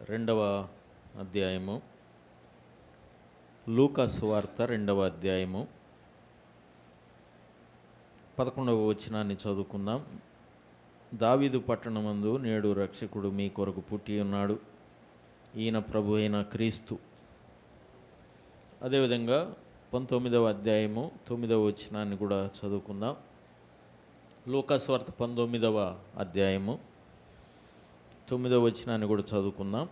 రెండవ అధ్యాయము, లూకా సువార్త 2వ అధ్యాయము 11వ వచనాన్ని చదువుకుందాం. దావీదు పట్టణమందు నేడు రక్షకుడు మీ కొరకు పుట్టి ఉన్నాడు, ఈయన ప్రభు అయిన క్రీస్తు. అదేవిధంగా 19వ అధ్యాయము 9వ వచనాన్ని కూడా చదువుకుందాం. లూకా సువార్త 19వ అధ్యాయము 9వ వచనాన్ని కూడా చదువుకుందాం.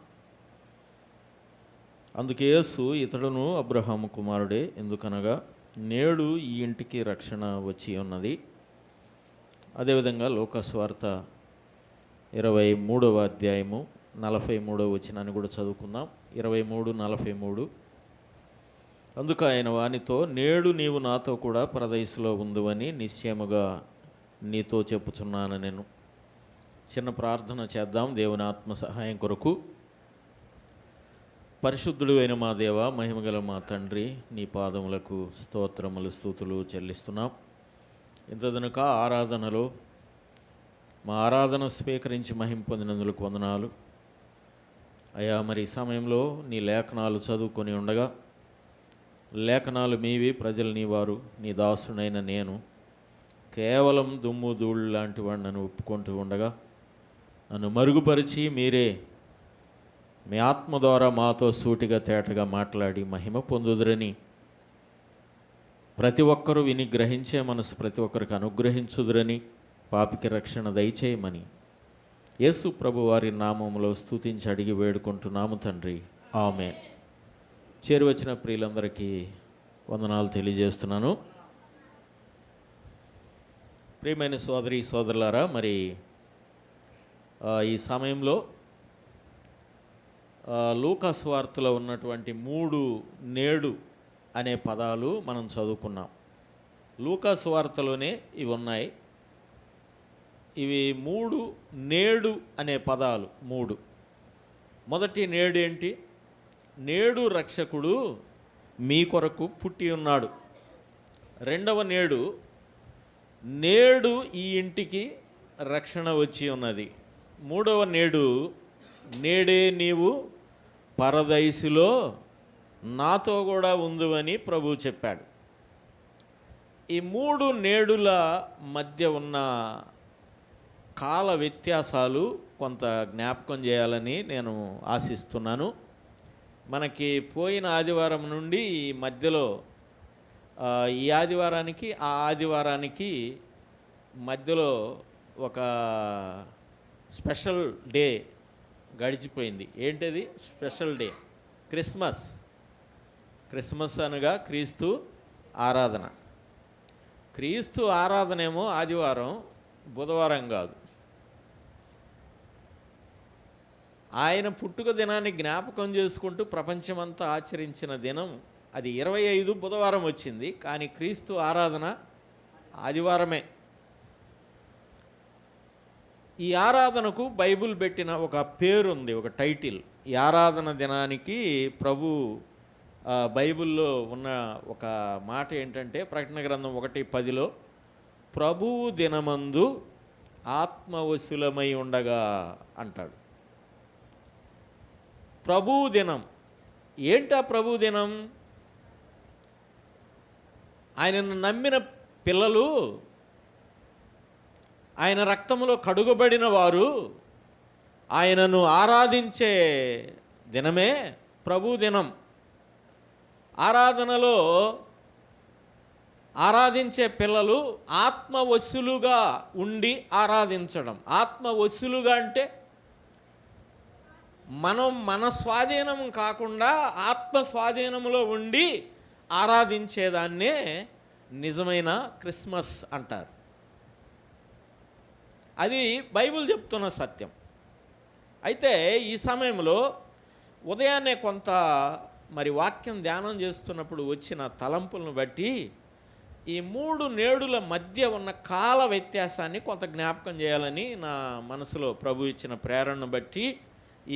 అందుకే యేసు ఇతడును అబ్రహాము కుమారుడే, ఎందుకనగా నేడు ఈ ఇంటికి రక్షణ వచ్చి ఉన్నది. అదేవిధంగా లూకా సువార్త 23వ అధ్యాయము 43వ వచనాన్ని కూడా చదువుకుందాం. 23:43. అందుకు ఆయన వానితో, నేడు నీవు నాతో కూడా పరదైసులో ఉందువని నిశ్చయముగా నీతో చెప్పుచున్నాను నేను. చిన్న ప్రార్థన చేద్దాం దేవుని ఆత్మ సహాయం కొరకు. పరిశుద్ధుడు అయిన మా దేవ, మహిమగల మా తండ్రి, నీ పాదములకు స్తోత్రములు స్తుతులు చెల్లిస్తున్నాం. ఇంతదనుక ఆరాధనలో మా ఆరాధన స్వీకరించి మహిమ పొందినందుకు వందనాలు అయ్యా. మరి ఈ సమయంలో నీ లేఖనాలు చదువుకొని ఉండగా, లేఖనాలు మీవి, ప్రజలు నీ వారు, నీ దాసునైన నేను కేవలం దుమ్ము ధూళి లాంటి వాడిని నన్ను ఒప్పుకుంటూ ఉండగా, నన్ను మరుగుపరిచి మీరే మీ ఆత్మ ద్వారా మాతో సూటిగా తేటగా మాట్లాడి మహిమ పొందుదురని, ప్రతి ఒక్కరూ విని గ్రహించే మనసు ప్రతి ఒక్కరికి అనుగ్రహించుదురని, పాపికి రక్షణ దయచేయమని యేసు ప్రభు వారి నామములో స్తుతించి అడిగి వేడుకుంటున్నాము తండ్రి, ఆమేన్. చేరువచ్చిన ప్రియులందరికీ వందనాలు తెలియజేస్తున్నాను. ప్రియమైన సోదరి సోదరులారా, మరి ఈ సమయంలో లూకా సువార్తలో ఉన్నటువంటి 3 నేడు అనే పదాలు మనం చదువుకున్నాం. లూకా సువార్తలోనే ఇవి ఉన్నాయి. ఇవి 3 నేడు అనే పదాలు 3. మొదటి నేడు ఏంటి? నేడు రక్షకుడు మీ కొరకు పుట్టి ఉన్నాడు. రెండవ నేడు, నేడు ఈ ఇంటికి రక్షణ వచ్చి ఉన్నది. మూడవ నేడు, నేడే నీవు పరదైసులో నాతో కూడా ఉందువని ప్రభువు చెప్పాడు. ఈ 3 నేడుల మధ్య ఉన్న కాల వ్యత్యాసాలు కొంత జ్ఞాపకం చేయాలని నేను ఆశిస్తున్నాను. మనకి పోయిన ఆదివారం నుండి ఈ మధ్యలో ఈ ఆదివారానికి ఆ ఆదివారానికి మధ్యలో ఒక స్పెషల్ డే గడిచిపోయింది. ఏంటది స్పెషల్ డే? క్రిస్మస్. క్రిస్మస్ అనగా క్రీస్తు ఆరాధన. క్రీస్తు ఆరాధన ఏమో ఆదివారం, బుధవారం కాదు. ఆయన పుట్టుక దినాన్ని జ్ఞాపకం చేసుకుంటూ ప్రపంచమంతా ఆచరించిన దినం అది 25 బుధవారం వచ్చింది. కానీ క్రీస్తు ఆరాధన ఆదివారమే. ఈ ఆరాధనకు బైబిల్ పెట్టిన ఒక పేరుంది, ఒక టైటిల్. ఈ ఆరాధన దినానికి ప్రభు బైబిల్లో ఉన్న ఒక మాట ఏంటంటే, ప్రకటన గ్రంథం 1:10లో ప్రభువు దినమందు ఆత్మవశులమై ఉండగా అంటాడు. ప్రభువు దినం ఏంటా? ప్రభు దినం ఆయనను నమ్మిన పిల్లలు, ఆయన రక్తములో కడుగబడిన వారు ఆయనను ఆరాధించే దినమే ప్రభు దినం. ఆరాధనలో ఆరాధించే పిల్లలు ఆత్మవశులుగా ఉండి ఆరాధించడం. ఆత్మవశులుగా అంటే మనం మన స్వాధీనం కాకుండా ఆత్మ స్వాధీనంలో ఉండి ఆరాధించేదాన్నే నిజమైన క్రిస్మస్ అంటారు. అది బైబిల్ చెప్తున్న సత్యం. అయితే ఈ సమయంలో ఉదయాన్నే కొంత మరి వాక్యం ధ్యానం చేస్తున్నప్పుడు వచ్చిన తలంపులను బట్టి ఈ 3 నేడుల మధ్య ఉన్న కాల వ్యత్యాసాన్ని కొంత జ్ఞాపకం చేయాలని నా మనసులో ప్రభు ఇచ్చిన ప్రేరణను బట్టి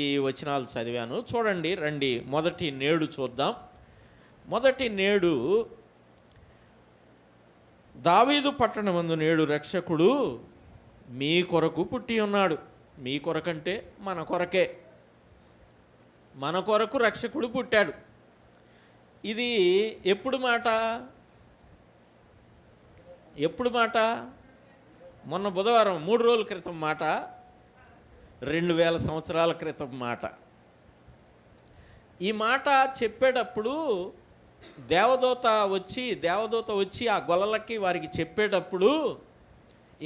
ఈ వచనాలు చదివాను. చూడండి, రండి, మొదటి నేడు చూద్దాం. మొదటి నేడు, దావీదు పట్టణమందు నేడు రక్షకుడు మీ కొరకు పుట్టి ఉన్నాడు. మీ కొరకంటే మన కొరకే. మన కొరకు రక్షకుడు పుట్టాడు. ఇది ఎప్పుడు మాట? ఎప్పుడు మాట? మొన్న బుధవారం 3 రోజుల క్రితం మాట, 2000 సంవత్సరాల క్రితం మాట. ఈ మాట చెప్పేటప్పుడు దేవదూత వచ్చి ఆ గొల్లలకి వారికి చెప్పేటప్పుడు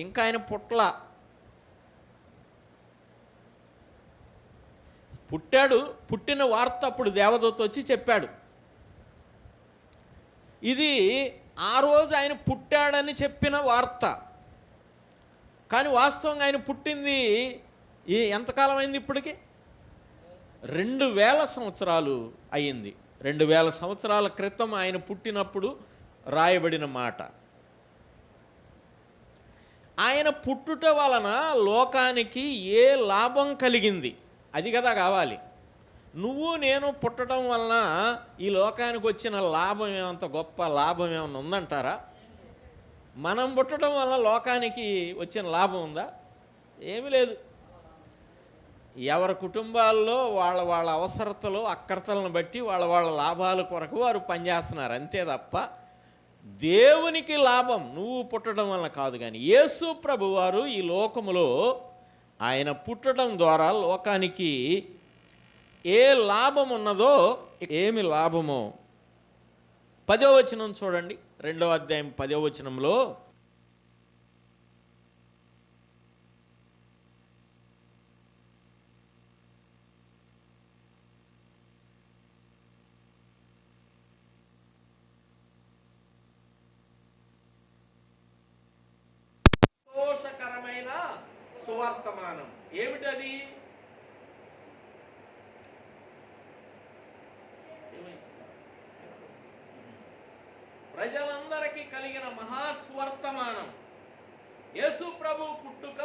ఇంకా ఆయన పుట్టాడు. పుట్టిన వార్త అప్పుడు దేవదూత వచ్చి చెప్పాడు. ఇది ఆ రోజు ఆయన పుట్టాడని చెప్పిన వార్త. కానీ వాస్తవంగా ఆయన పుట్టింది ఎంతకాలం అయింది? ఇప్పటికి 2000 సంవత్సరాలు అయ్యింది. 2000 సంవత్సరాల క్రితం ఆయన పుట్టినప్పుడు రాయబడిన మాట. ఆయన పుట్టుట వలన లోకానికి ఏ లాభం కలిగింది? అది కదా కావాలి. నువ్వు నేను పుట్టడం వలన ఈ లోకానికి వచ్చిన లాభం ఏమంత గొప్ప లాభం ఏమన్నా ఉందంటారా? మనం పుట్టడం వలన లోకానికి వచ్చిన లాభం ఉందా? ఏమీ లేదు. ఎవరి కుటుంబాల్లో వాళ్ళ అవసరతలు అక్కర్తలను బట్టి వాళ్ళ లాభాల కొరకు వారు పనిచేస్తున్నారు, అంతే తప్ప దేవునికి లాభం నువ్వు పుట్టడం వలన కాదు. కానీ యేసు ప్రభువారు ఈ లోకములో ఆయన పుట్టడం ద్వారా లోకానికి ఏ లాభం ఉన్నదో, ఏమి లాభమో 10వ వచనం చూడండి. 2వ అధ్యాయం 10వ వచనంలో, సంతోషకరమైన సువర్తమానం. ఏమిటది? ప్రజలందరికీ కలిగిన మహాస్వర్తమానం. యేసు ప్రభు పుట్టుక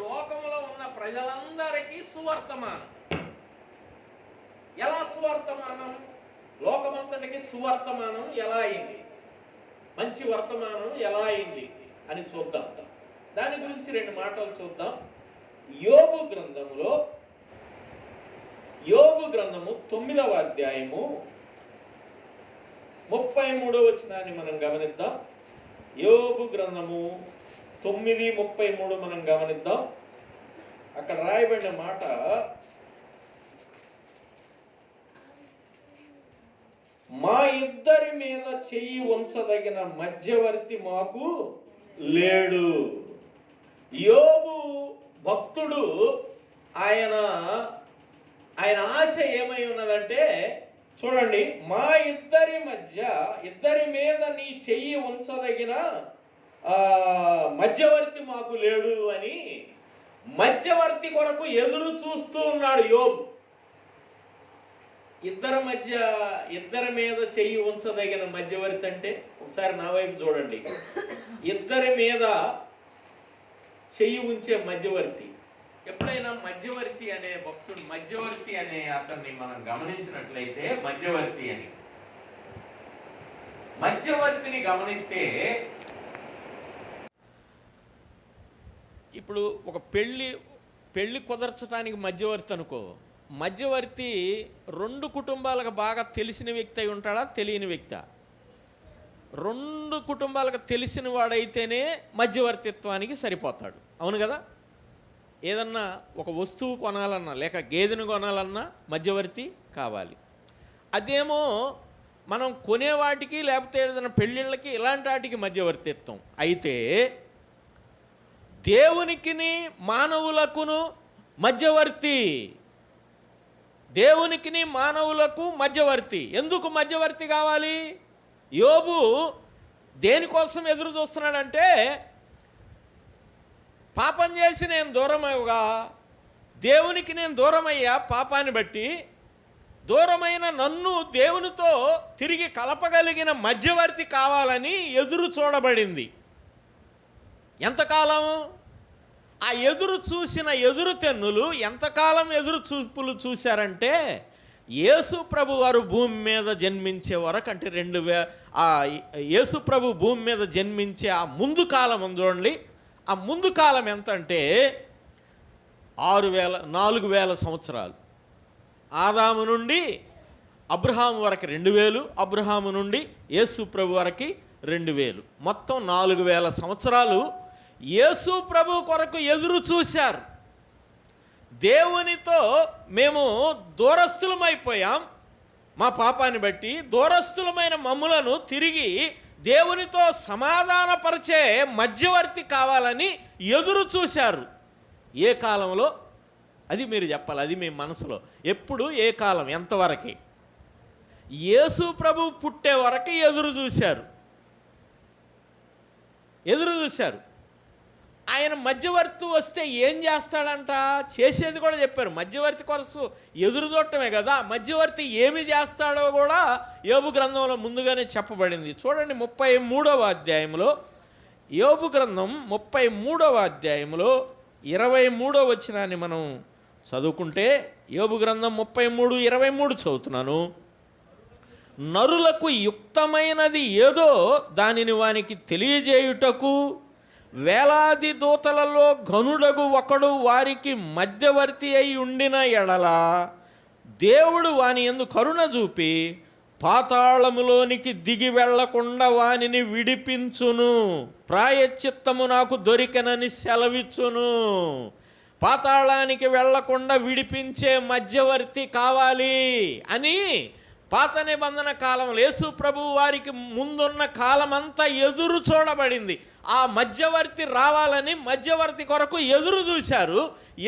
లోకములో ఉన్న ప్రజలందరికీ సువర్తమానం. ఎలా సువర్తమానం? లోకమంతటికి సువర్తమానం ఎలా అయింది? మంచి వర్తమానం ఎలా అయింది అని చూద్దాం. దాని గురించి 2 మాటలు చూద్దాం. యోబు గ్రంథము 9వ అధ్యాయము 33వ వచనాన్ని మనం గమనిద్దాం. యోబు గ్రంథము 9:33 మనం గమనిద్దాం. అక్కడ రాయబడిన మాట, మా ఇద్దరి మీద చెయ్యి ఉంచదగిన మధ్యవర్తి మాకు లేడు. యోబు భక్తుడు, ఆయన ఆశ ఏమై ఉన్నదంటే, చూడండి, మా ఇద్దరి మీద నీ చెయ్యి ఉంచదగిన మధ్యవర్తి మాకు లేడు అని మధ్యవర్తి కొరకు ఎదురు చూస్తూ ఉన్నాడు యోబు. ఇద్దరి మీద చెయ్యి ఉంచదగిన మధ్యవర్తి అంటే, ఒకసారి నా వైపు చూడండి. ఇద్దరి మీద చెయ్యి ఉంచే మధ్యవర్తి. ఎప్పుడైనా మధ్యవర్తి అనే భక్తుడు, మధ్యవర్తి అనే అతన్ని మనం గమనించినట్లయితే, మధ్యవర్తిని గమనిస్తే, ఇప్పుడు ఒక పెళ్ళి కుదర్చడానికి మధ్యవర్తి అనుకో. మధ్యవర్తి 2 కుటుంబాలకు బాగా తెలిసిన వ్యక్తి అయి ఉంటాడా, తెలియని వ్యక్తి? 2 కుటుంబాలకు తెలిసిన వాడైతేనే మధ్యవర్తిత్వానికి సరిపోతాడు. అవును కదా? ఏదన్నా ఒక వస్తువు కొనాలన్నా, లేక గేదెను కొనాలన్నా మధ్యవర్తి కావాలి. అదేమో మనం కొనేవాటికి, లేకపోతే ఏదైనా పెళ్ళిళ్ళకి, ఇలాంటి వాటికి మధ్యవర్తిత్వం. అయితే దేవునికిని మానవులకును మధ్యవర్తి. దేవునికిని మానవులకు మధ్యవర్తి. ఎందుకు మధ్యవర్తి కావాలి? యోబు దేనికోసం ఎదురు చూస్తున్నాడంటే, పాపం చేసి నేను దూరమయ్యగా, దేవునికి నేను దూరమయ్యా పాపాన్ని బట్టి, దూరమైన నన్ను దేవునితో తిరిగి కలపగలిగిన మధ్యవర్తి కావాలని ఎదురు చూడబడింది. ఎంతకాలం? ఆ ఎదురు చూసిన ఎదురు తెన్నులు ఎంతకాలం ఎదురు చూపులు చూశారంటే, యేసు ప్రభు వారు భూమి మీద జన్మించే వరకు, అంటే యేసు ప్రభు భూమి మీద జన్మించే ఆ ముందు కాలం చూడండి. ఆ ముందు కాలం ఎంత అంటే 4000 సంవత్సరాలు. ఆదాము నుండి అబ్రహాము వరకు 2000, అబ్రహాము నుండి యేసు ప్రభు వరకు 2000, మొత్తం 4000 సంవత్సరాలు యేసు ప్రభు కొరకు ఎదురు చూశారు. దేవునితో మేము దూరస్థులమైపోయాం, మా పాపాన్ని బట్టి దూరస్థులమైన మమ్ములను తిరిగి దేవునితో సమాధానపరిచే మధ్యవర్తి కావాలని ఎదురు చూశారు. ఏ కాలంలో? అది మీరు చెప్పాలి, అది మీ మనసులో. ఎప్పుడు, ఏ కాలం, ఎంతవరకు? యేసు ప్రభు పుట్టే వరకు ఎదురు చూశారు. ఆయన మధ్యవర్తి వస్తే ఏం చేస్తాడంట? చేసేది కూడా చెప్పారు. మధ్యవర్తి కొరకు ఎదురు చూడటమే కదా, మధ్యవర్తి ఏమి చేస్తాడో కూడా యోబు గ్రంథంలో ముందుగానే చెప్పబడింది. చూడండి 33వ అధ్యాయంలో, యోబు గ్రంథం 33వ అధ్యాయంలో 23వ వచనాన్ని మనం చదువుకుంటే, యోబు గ్రంథం 33:23 చదువుతున్నాను. నరులకు యుక్తమైనది ఏదో దానిని వానికి తెలియజేయుటకు వేలాది దూతలలో ఘనుడగు ఒకడు వారికి మధ్యవర్తి అయి ఉండిన ఎడల దేవుడు వాని యందు కరుణ చూపి పాతాళములోనికి దిగి వెళ్లకుండా వానిని విడిపించును. ప్రాయశ్చిత్తము నాకు దొరికెనని సెలవిచ్చును. పాతాళానికి వెళ్లకుండా విడిపించే మధ్యవర్తి కావాలి అని పాత నిబంధన కాలంలో యేసు ప్రభు వారికి ముందున్న కాలమంతా ఎదురు చూడబడింది. ఆ మధ్యవర్తి రావాలని మధ్యవర్తి కొరకు ఎదురు చూశారు.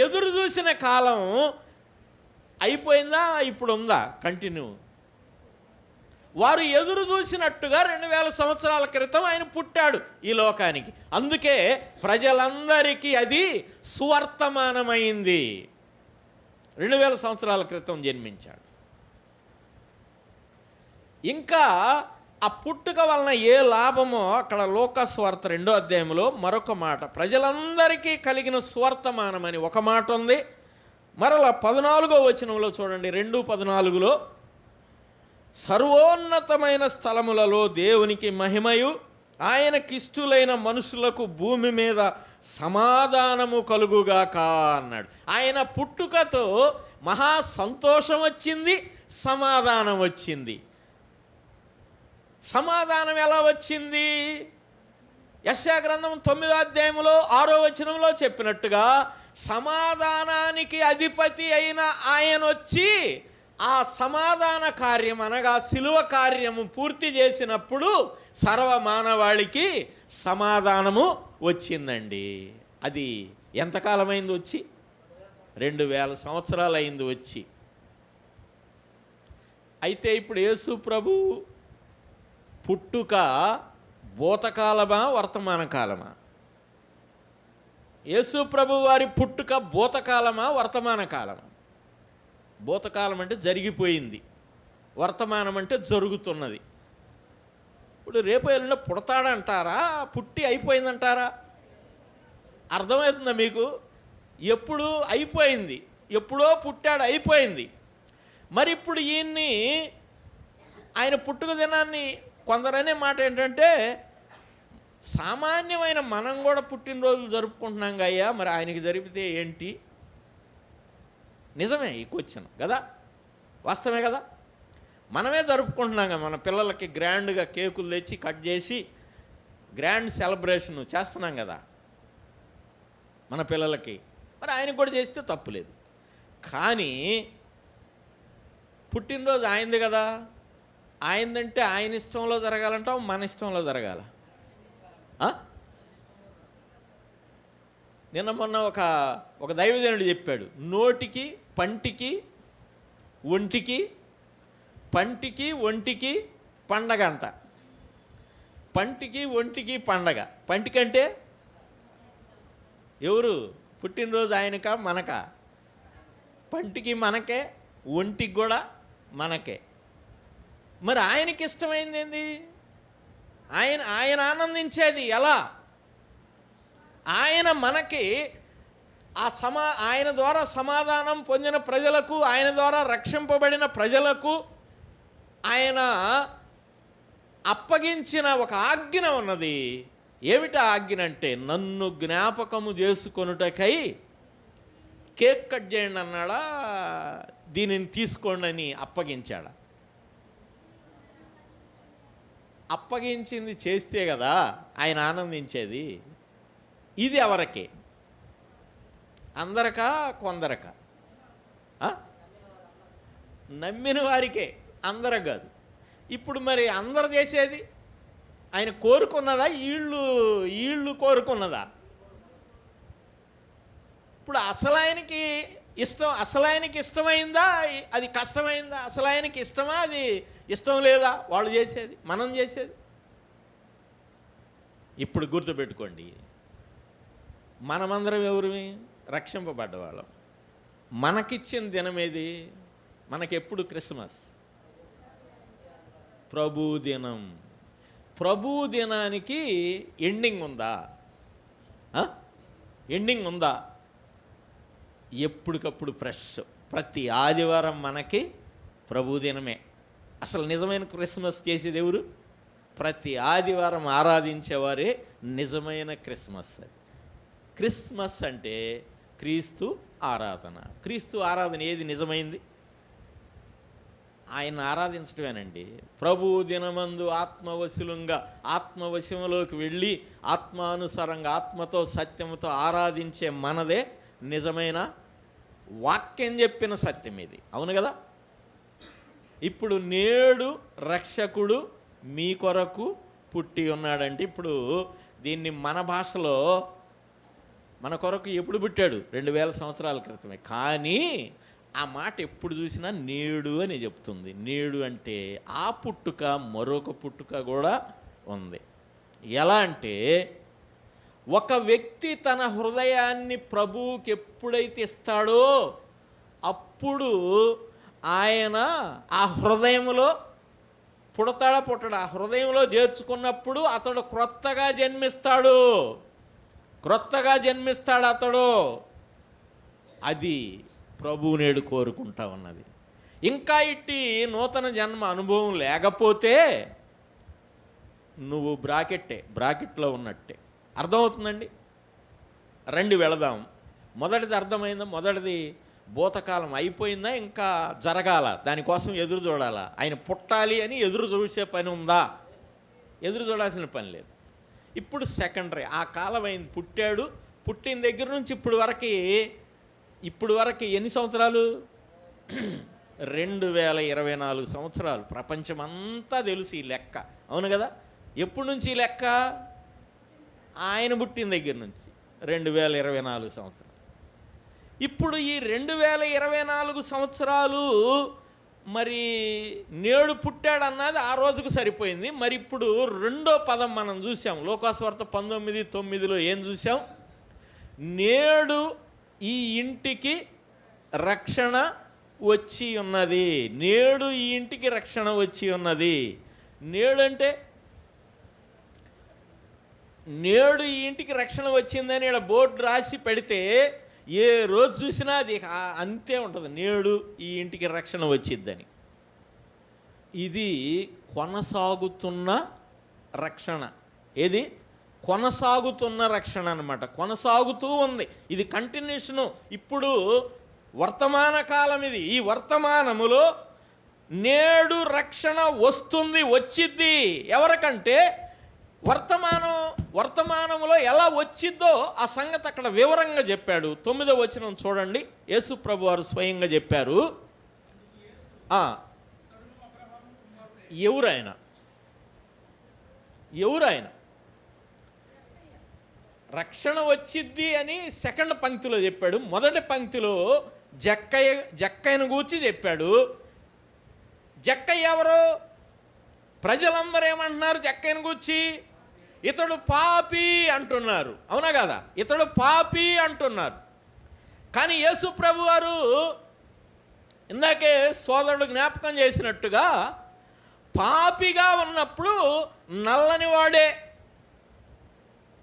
ఎదురు చూసిన కాలం అయిపోయిందా? ఇప్పుడు ఉందా కంటిన్యూ? వారు ఎదురు చూసినట్టుగా 2000 సంవత్సరాల క్రితం ఆయన పుట్టాడు ఈ లోకానికి. అందుకే ప్రజలందరికీ అది సువర్తమానమైంది. 2000 సంవత్సరాల క్రితం జన్మించాడు. ఇంకా ఆ పుట్టుక వలన ఏ లాభమో అక్కడ లూకాసు వార్త 2వ అధ్యాయంలో మరొక మాట, ప్రజలందరికీ కలిగిన సువర్తమానమని ఒక మాట ఉంది. మరలా 14వ వచనంలో చూడండి, 2:14లో సర్వోన్నతమైన స్థలములలో దేవునికి మహిమయు ఆయనకిష్టులైన మనుషులకు భూమి మీద సమాధానము కలుగుగాక అన్నాడు. ఆయన పుట్టుకతో మహా సంతోషం వచ్చింది, సమాధానం వచ్చింది. సమాధానం ఎలా వచ్చింది? యెషయా గ్రంథం 9వ అధ్యాయంలో 6వ వచనంలో చెప్పినట్టుగా సమాధానానికి అధిపతి అయిన ఆయన వచ్చి ఆ సమాధాన కార్యం అనగా శిలువ కార్యము పూర్తి చేసినప్పుడు సర్వమానవాళికి సమాధానము వచ్చిందండి. అది ఎంతకాలమైంది వచ్చి? 2000 సంవత్సరాలు అయింది వచ్చి. అయితే ఇప్పుడు యేసు ప్రభు పుట్టుక భూతకాలమా, వర్తమాన కాలమా? యేసు ప్రభు వారి పుట్టుక భూతకాలమా, వర్తమాన కాలమా? భూతకాలం అంటే జరిగిపోయింది, వర్తమానం అంటే జరుగుతున్నది. ఇప్పుడు రేపు ఎల్లుండి పుడతాడంటారా, పుట్టి అయిపోయిందంటారా? అర్థమవుతుందా మీకు? ఎప్పుడు అయిపోయింది, ఎప్పుడో పుట్టాడు, అయిపోయింది. మరి ఇప్పుడు ఈయన్ని ఆయన పుట్టుక దినాన్ని కొందరనే మాట ఏంటంటే, సామాన్యమైన మనం కూడా పుట్టినరోజులు జరుపుకుంటున్నాం అయ్యా, మరి ఆయనకి జరిపితే ఏంటి? నిజమే ఈ క్వశ్చన్ కదా, వాస్తవమే కదా. మనమే జరుపుకుంటున్నాం మన పిల్లలకి గ్రాండ్గా కేకులు తెచ్చి కట్ చేసి గ్రాండ్ సెలబ్రేషన్ చేస్తున్నాం కదా మన పిల్లలకి. మరి ఆయనకు కూడా చేస్తే తప్పులేదు. కానీ పుట్టినరోజు ఆయనది కదా, ఆయనదంటే ఆయన ఇష్టంలో జరగాలంటాం, మన ఇష్టంలో జరగాల? నిన్న మొన్న ఒక దైవజనుడు చెప్పాడు, నోటికి పంటికి ఒంటికి పండగ అంట. పంటికి ఒంటికి పండగ. పంటికంటే ఎవరు? పుట్టినరోజు ఆయనక మనక? పంటికి మనకే, ఒంటికి కూడా మనకే. మరి ఆయనకి ఇష్టమైంది ఏంది? ఆయన ఆనందించేది ఎలా? ఆయన మనకి ఆయన ద్వారా సమాధానం పొందిన ప్రజలకు, ఆయన ద్వారా రక్షింపబడిన ప్రజలకు ఆయన అప్పగించిన ఒక ఆజ్ఞ ఉన్నది. ఏమిటా ఆజ్ఞ అంటే, నన్ను జ్ఞాపకము చేసుకొనుటకై కేక్ కట్ చేయండి అన్నాడా, దీనిని తీసుకోండి అని అప్పగించాడా? అప్పగించింది చేస్తే కదా ఆయన ఆనందించేది. ఇది ఎవరికి? అందరకా కొందరకా? నమ్మిన వారికే, అందరూ కాదు. ఇప్పుడు మరి అందరు చేసేది ఆయన కోరుకున్నదా, వీళ్ళు కోరుకున్నదా? ఇప్పుడు అసలు ఆయనకి ఇష్టమైందా, అది కష్టమైందా? అసలు ఆయనకి ఇష్టమా, అది ఇష్టం లేదా? వాళ్ళు చేసేది, మనం చేసేది. ఇప్పుడు గుర్తుపెట్టుకోండి, మనమందరం ఎవరిమి? రక్షింపబడ్డవాళ్ళం. మనకిచ్చిన దినం ఏది? మనకెప్పుడు క్రిస్మస్, ప్రభు దినం. ప్రభు దినానికి ఎండింగ్ ఉందా? ఎండింగ్ ఉందా? ఎప్పటికప్పుడు ఫ్రెష్. ప్రతి ఆదివారం మనకి ప్రభు దినమే. అసలు నిజమైన క్రిస్మస్ చేసేది ఎవరు? ప్రతి ఆదివారం ఆరాధించేవారే నిజమైన క్రిస్మస్. క్రిస్మస్ అంటే క్రీస్తు ఆరాధన. క్రీస్తు ఆరాధన ఏది నిజమైంది? ఆయన ఆరాధించడమేనండి. ప్రభు దినమందు ఆత్మవశంలోకి వెళ్ళి ఆత్మానుసారంగా ఆత్మతో సత్యముతో ఆరాధించే మనదే నిజమైన వాక్యం చెప్పిన సత్యం ఇది. అవును కదా? ఇప్పుడు నేడు రక్షకుడు మీ కొరకు పుట్టి ఉన్నాడంటే, ఇప్పుడు దీన్ని మన భాషలో మన కొరకు ఎప్పుడు పుట్టాడు? 2000 సంవత్సరాల క్రితమే. కానీ ఆ మాట ఎప్పుడు చూసినా నేడు అని చెప్తుంది. నేడు అంటే ఆ పుట్టుక మరొక పుట్టుక కూడా ఉంది. ఎలా అంటే, ఒక వ్యక్తి తన హృదయాన్ని ప్రభువుకి ఎప్పుడైతే ఇస్తాడో అప్పుడు ఆయన ఆ హృదయంలో పుట్టడా? ఆ హృదయంలో చేర్చుకున్నప్పుడు అతడు క్రొత్తగా జన్మిస్తాడు అతడు. అది ప్రభువు నేడు కోరుకుంటా ఉన్నది. ఇంకా ఇట్టి నూతన జన్మ అనుభవం లేకపోతే నువ్వు బ్రాకెట్లో ఉన్నట్టే. అర్థమవుతుందండి? రండి వెళదాం. మొదటిది అర్థమైందా? మొదటిది భూతకాలం అయిపోయిందా, ఇంకా జరగాల, దానికోసం ఎదురు చూడాలా? ఆయన పుట్టాలి అని ఎదురు చూసే పని ఉందా? ఎదురు చూడాల్సిన పని లేదు. ఇప్పుడు సెకండరీ. ఆ కాలం అయింది, పుట్టాడు. పుట్టిన దగ్గర నుంచి ఇప్పుడు వరకు ఎన్ని సంవత్సరాలు? 2024 సంవత్సరాలు. ప్రపంచమంతా తెలుసు ఈ లెక్క. అవును కదా? ఎప్పటి నుంచి లెక్క? ఆయన పుట్టిన దగ్గర నుంచి 2024 సంవత్సరాలు. ఇప్పుడు ఈ 2024 సంవత్సరాలు మరి నేడు పుట్టాడన్నది ఆ రోజుకు సరిపోయింది. మరి ఇప్పుడు రెండో పదం మనం చూసాం. లోకాసువార్త 19:9లో ఏం చూసాం? నేడు ఈ ఇంటికి రక్షణ వచ్చి ఉన్నది. నేడు ఈ ఇంటికి రక్షణ వచ్చి ఉన్నది. నేడు అంటే నేడు ఈ ఇంటికి రక్షణ వచ్చిందని ఇక్కడ బోర్డు రాసి పెడితే ఏ రోజు చూసినా అది అంతే ఉంటుంది, నేడు ఈ ఇంటికి రక్షణ వచ్చిద్దని. ఇది కొనసాగుతున్న రక్షణ. ఏది? కొనసాగుతున్న రక్షణ అన్నమాట. కొనసాగుతూ ఉంది. ఇది కంటిన్యూషను. ఇప్పుడు వర్తమాన కాలం ఇది. ఈ వర్తమానములో నేడు రక్షణ వచ్చిద్ది. ఎవరికంటే వర్తమానంలో ఎలా వచ్చిద్దో ఆ సంగతి అక్కడ వివరంగా చెప్పాడు. 9వ వచనం చూడండి. యేసు ప్రభు వారు స్వయంగా చెప్పారు. ఎవరాయన రక్షణ వచ్చిద్ది అని సెకండ్ పంక్తిలో చెప్పాడు. మొదటి పంక్తిలో జక్కయ్యను గూర్చి చెప్పాడు. జక్కయ్య ఎవరు? ప్రజలందరూ ఏమంటున్నారు జక్కయ్యను గూర్చి? ఇతడు పాపి అంటున్నారు. అవునా కదా? ఇతడు పాపి అంటున్నారు. కానీ యేసు ప్రభు వారు ఇందాకే సోదరుడు జ్ఞాపకం చేసినట్టుగా పాపిగా ఉన్నప్పుడు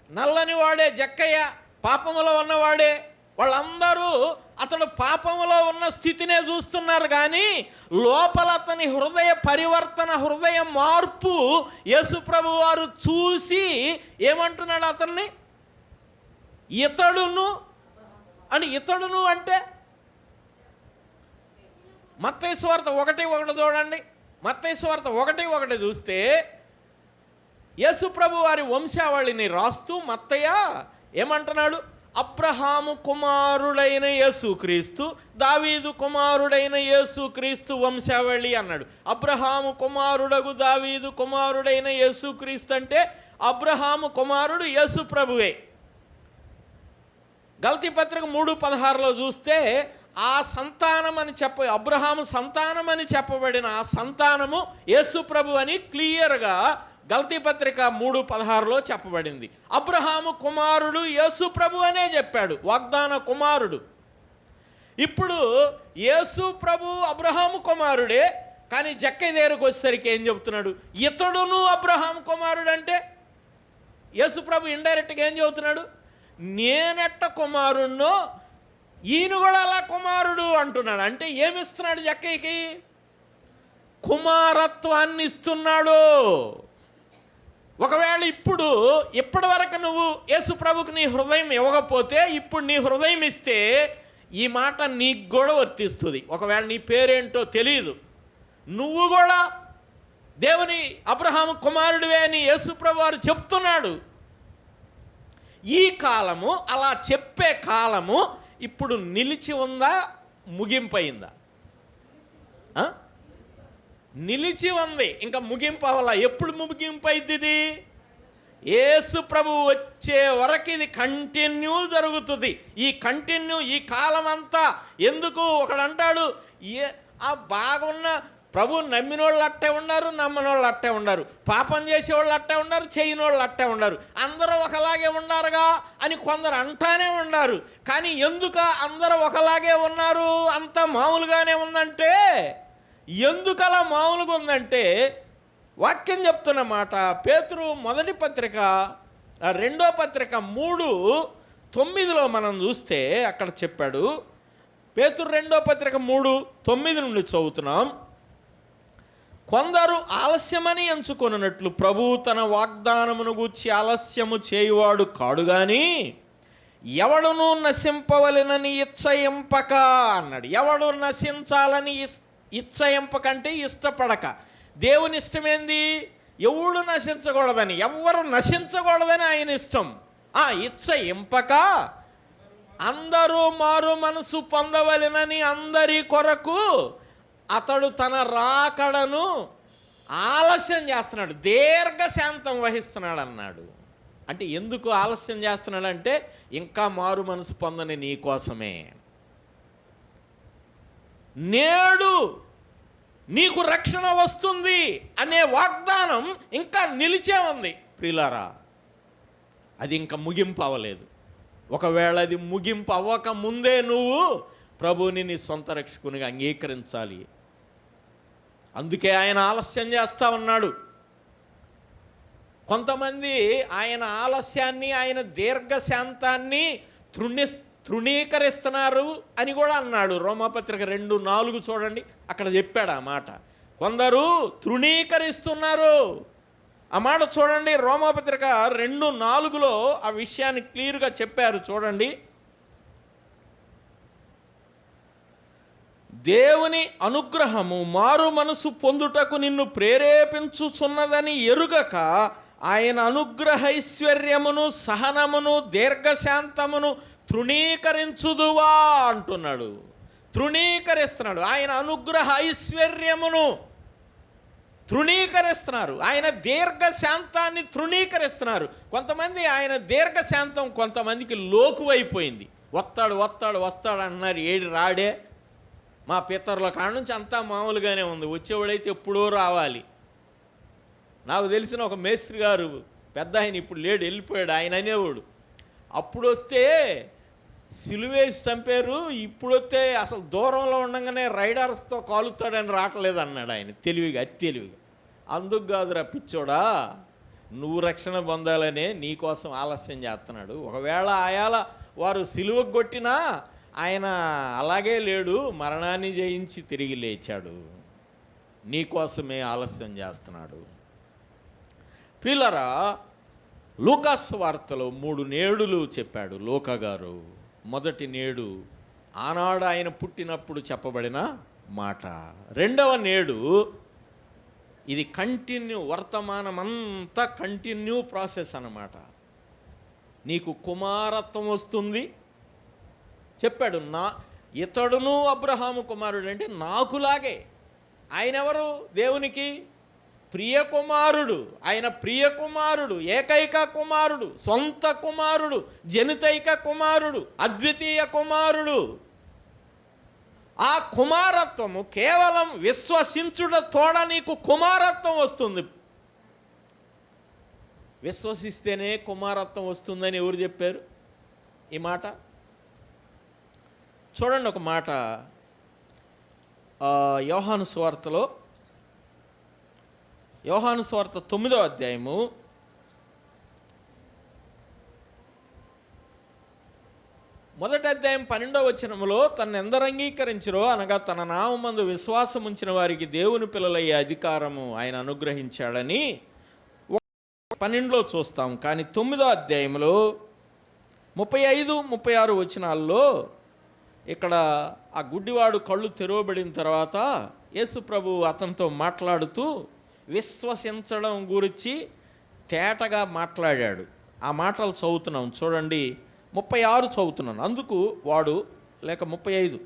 నల్లనివాడే జక్కయ్య, పాపములో ఉన్నవాడే. వాళ్ళందరూ అతడు పాపములో ఉన్న స్థితినే చూస్తున్నారు, కానీ లోపల అతని హృదయ పరివర్తన, హృదయ మార్పు యేసు ప్రభు వారు చూసి ఏమంటున్నాడు? అతన్ని ఇతడును అని ఇతడును అంటే మత్తయి సువార్త 1:1 చూడండి. మత్తయి సువార్త 1:1 చూస్తే యేసు ప్రభు వారి వంశావళిని రాస్తూ మత్తయ్య ఏమంటున్నాడు? అబ్రహాము కుమారుడైన యేసుక్రీస్తు, దావీదు కుమారుడైన యేసుక్రీస్తు వంశావళి అన్నాడు. అబ్రహాము కుమారుడగు దావీదు కుమారుడైన యేసుక్రీస్తు అంటే అబ్రహాము కుమారుడు యేసు ప్రభువే. గలతీ పత్రిక 3:16 చూస్తే ఆ సంతానం అని అబ్రహాము సంతానం అని చెప్పబడిన ఆ సంతానము యేసు ప్రభు అని క్లియర్గా గలతీ పత్రిక 3:16 చెప్పబడింది. అబ్రహాము కుమారుడు యేసు ప్రభు అనే చెప్పాడు, వాగ్దాన కుమారుడు. ఇప్పుడు యేసు ప్రభు అబ్రహాము కుమారుడే, కానీ జక్కయ్య దగ్గరకు వచ్చేసరికి ఏం చెబుతున్నాడు? ఇతడును అబ్రహాము కుమారుడు అంటే యేసు ప్రభు ఇండైరెక్ట్గా ఏం చెబుతున్నాడు? నేనెట్ట కుమారుణ్ణో ఈయన కూడా అలా కుమారుడు అంటున్నాడు. అంటే ఏమిస్తున్నాడు? జక్కయ్యకి కుమారత్వాన్ని ఇస్తున్నాడు. ఒకవేళ ఇప్పటి వరకు నువ్వు యేసు ప్రభుకి నీ హృదయం ఇవ్వకపోతే, ఇప్పుడు నీ హృదయం ఇస్తే ఈ మాట నీకు కూడా వర్తిస్తుంది. ఒకవేళ నీ పేరేంటో తెలియదు, నువ్వు కూడా దేవుని అబ్రహాము కుమారుడివే అని యేసు ప్రభు వారు చెప్తున్నాడు. ఈ కాలము, అలా చెప్పే కాలము ఇప్పుడు నిలిచి ఉందా, ముగింపయిందా? నిలిచి ఉంది, ఇంకా ముగింపు అవ్వాల. ఎప్పుడు ముగింపు అయింది ఇది? యేసు ప్రభు వచ్చే వరకు ఇది కంటిన్యూ జరుగుతుంది. ఈ కాలం అంతా ఎందుకు? ఒకడంటాడు బాగున్న ప్రభు నమ్మినోళ్ళు అట్టే ఉన్నారు, నమ్మనోళ్ళు అట్టే ఉన్నారు, పాపం చేసేవాళ్ళు అట్టే ఉన్నారు, చేయనోళ్ళు అట్టే ఉన్నారు, అందరూ ఒకలాగే ఉన్నారుగా అని కొందరు అంటానే ఉన్నారు. కానీ ఎందుకు అందరూ ఒకలాగే ఉన్నారు, అంత మామూలుగానే ఉందంటే, ఎందుకు అలా మామూలుగా ఉందంటే వాక్యం చెప్తున్న మాట. పేతురు మొదటి పత్రిక 2వ పత్రిక 3:9 మనం చూస్తే అక్కడ చెప్పాడు. పేతురు 2వ పత్రిక 3:9 నుండి చదువుతున్నాం. కొందరు ఆలస్యమని ఎంచుకొనున్నట్లు ప్రభువు తన వాగ్దానమును గూర్చి ఆలస్యము చేయువాడు కాడు గాని ఎవడును నశింపవలెనని ఇచ్చయింపక అన్నాడు. ఎవడు నశించాలని ఇచ్చయింపకంటే ఇష్టపడక. దేవుని ఇష్టమేంది? ఎవడు నశించకూడదని, ఎవరు నశించకూడదని ఆయన ఇష్టం. ఇచ్చయింపక అందరూ మారు మనసు పొందవలెనని అందరి కొరకు అతడు తన రాకడను ఆలస్యం చేస్తున్నాడు, దీర్ఘశాంతం వహిస్తున్నాడు అన్నాడు. అంటే ఎందుకు ఆలస్యం చేస్తున్నాడంటే ఇంకా మారు మనసు పొందని నీ కోసమే. నేడు నీకు రక్షణ వస్తుంది అనే వాగ్దానం ఇంకా నిలిచే ఉంది ప్రియులారా. అది ఇంకా ముగింపు అవ్వలేదు. ఒకవేళ అది ముగింపు అవ్వక ముందే నువ్వు ప్రభువుని నీ సొంత రక్షకునిగా అంగీకరించాలి. అందుకే ఆయన ఆలస్యం చేస్తూ ఉన్నాడు. కొంతమంది ఆయన ఆలస్యాన్ని, ఆయన దీర్ఘశాంతాన్ని తృణీకరిస్తున్నారు అని కూడా అన్నాడు. రోమాపత్రిక 2:4 చూడండి, అక్కడ చెప్పాడు ఆ మాట. కొందరు తృణీకరిస్తున్నారు, ఆ మాట చూడండి. రోమాపత్రిక 2:4 ఆ విషయాన్ని క్లియర్గా చెప్పారు చూడండి. దేవుని అనుగ్రహము మారు మనసు పొందుటకు నిన్ను ప్రేరేపించుచున్నదని ఎరుగక ఆయన అనుగ్రహైశ్వర్యమును సహనమును దీర్ఘశాంతమును తృణీకరించుదువా అంటున్నాడు. తృణీకరిస్తున్నాడు. ఆయన అనుగ్రహ ఐశ్వర్యమును తృణీకరిస్తున్నారు, ఆయన దీర్ఘశాంతాన్ని తృణీకరిస్తున్నారు. కొంతమంది ఆయన దీర్ఘశాంతం కొంతమందికి లోకువైపోయింది. వస్తాడు అన్నారు, ఏడు రాడే. మా పితరుల కాడ నుంచి అంతా మామూలుగానే ఉంది, వచ్చేవాడైతే ఎప్పుడో రావాలి. నాకు తెలిసిన ఒక మేస్త్రి గారు పెద్ద ఆయన, ఇప్పుడు లేడు, వెళ్ళిపోయాడు. ఆయన అనేవాడు, అప్పుడు వస్తే సిలువేసి చంపారు, ఇప్పుడు వస్తే అసలు దూరంలో ఉండగానే రైడర్స్తో కాలుతాడని రావట్లేదు అన్నాడు ఆయన తెలివిగా, అతి తెలివిగా. అందుకు కాదురా పిచ్చోడా, నువ్వు రక్షణ పొందాలనే నీకోసం ఆలస్యం చేస్తున్నాడు. ఒకవేళ ఆయాల వారు సిలువకు కొట్టినా ఆయన అలాగే లేడు, మరణాన్ని జయించి తిరిగి లేచాడు, నీకోసమే ఆలస్యం చేస్తున్నాడు. ప్రియులారా, లూకాసు వార్తలో 3 నేడులు చెప్పాడు లూకా గారు. మొదటి నేడు ఆనాడు ఆయన పుట్టినప్పుడు చెప్పబడిన మాట. రెండవ నేడు ఇది కంటిన్యూ, వర్తమానమంతా కంటిన్యూ ప్రాసెస్ అన్నమాట. నీకు కుమారత్వం వస్తుంది చెప్పాడు. ఇతడును అబ్రహాము కుమారుడు అంటే నాకులాగే. ఆయన ఎవరు? దేవునికి ప్రియ కుమారుడు. ఆయన ప్రియ కుమారుడు, ఏకైక కుమారుడు, సొంత కుమారుడు, జనితైక కుమారుడు, అద్వితీయ కుమారుడు. ఆ కుమారత్వము కేవలం విశ్వసించుట తోడ నీకు కుమారత్వం వస్తుంది. విశ్వసిస్తేనే కుమారత్వం వస్తుందని ఎవరు చెప్పారు ఈ మాట? చూడండి ఒక మాట యోహాను సువార్తలో, యోహాను సువార్త 9వ అధ్యాయము 12వ వచనములో, తనను ఎందరు అంగీకరించిరో అనగా తన నామమందు విశ్వాసం ఉంచిన వారికి దేవుని పిల్లలయ్యే అధికారము ఆయన అనుగ్రహించాడని 12లో చూస్తాం. కానీ 9వ అధ్యాయంలో 35, 36 వచనాల్లో ఇక్కడ ఆ గుడ్డివాడు కళ్ళు తెరవబడిన తర్వాత యేసు ప్రభు అతనితో మాట్లాడుతూ విశ్వసించడం గురించి తేటగా మాట్లాడాడు. ఆ మాటలు చదువుతున్నాం చూడండి. 36 చదువుతున్నాను. అందుకు వాడు, లేక 35,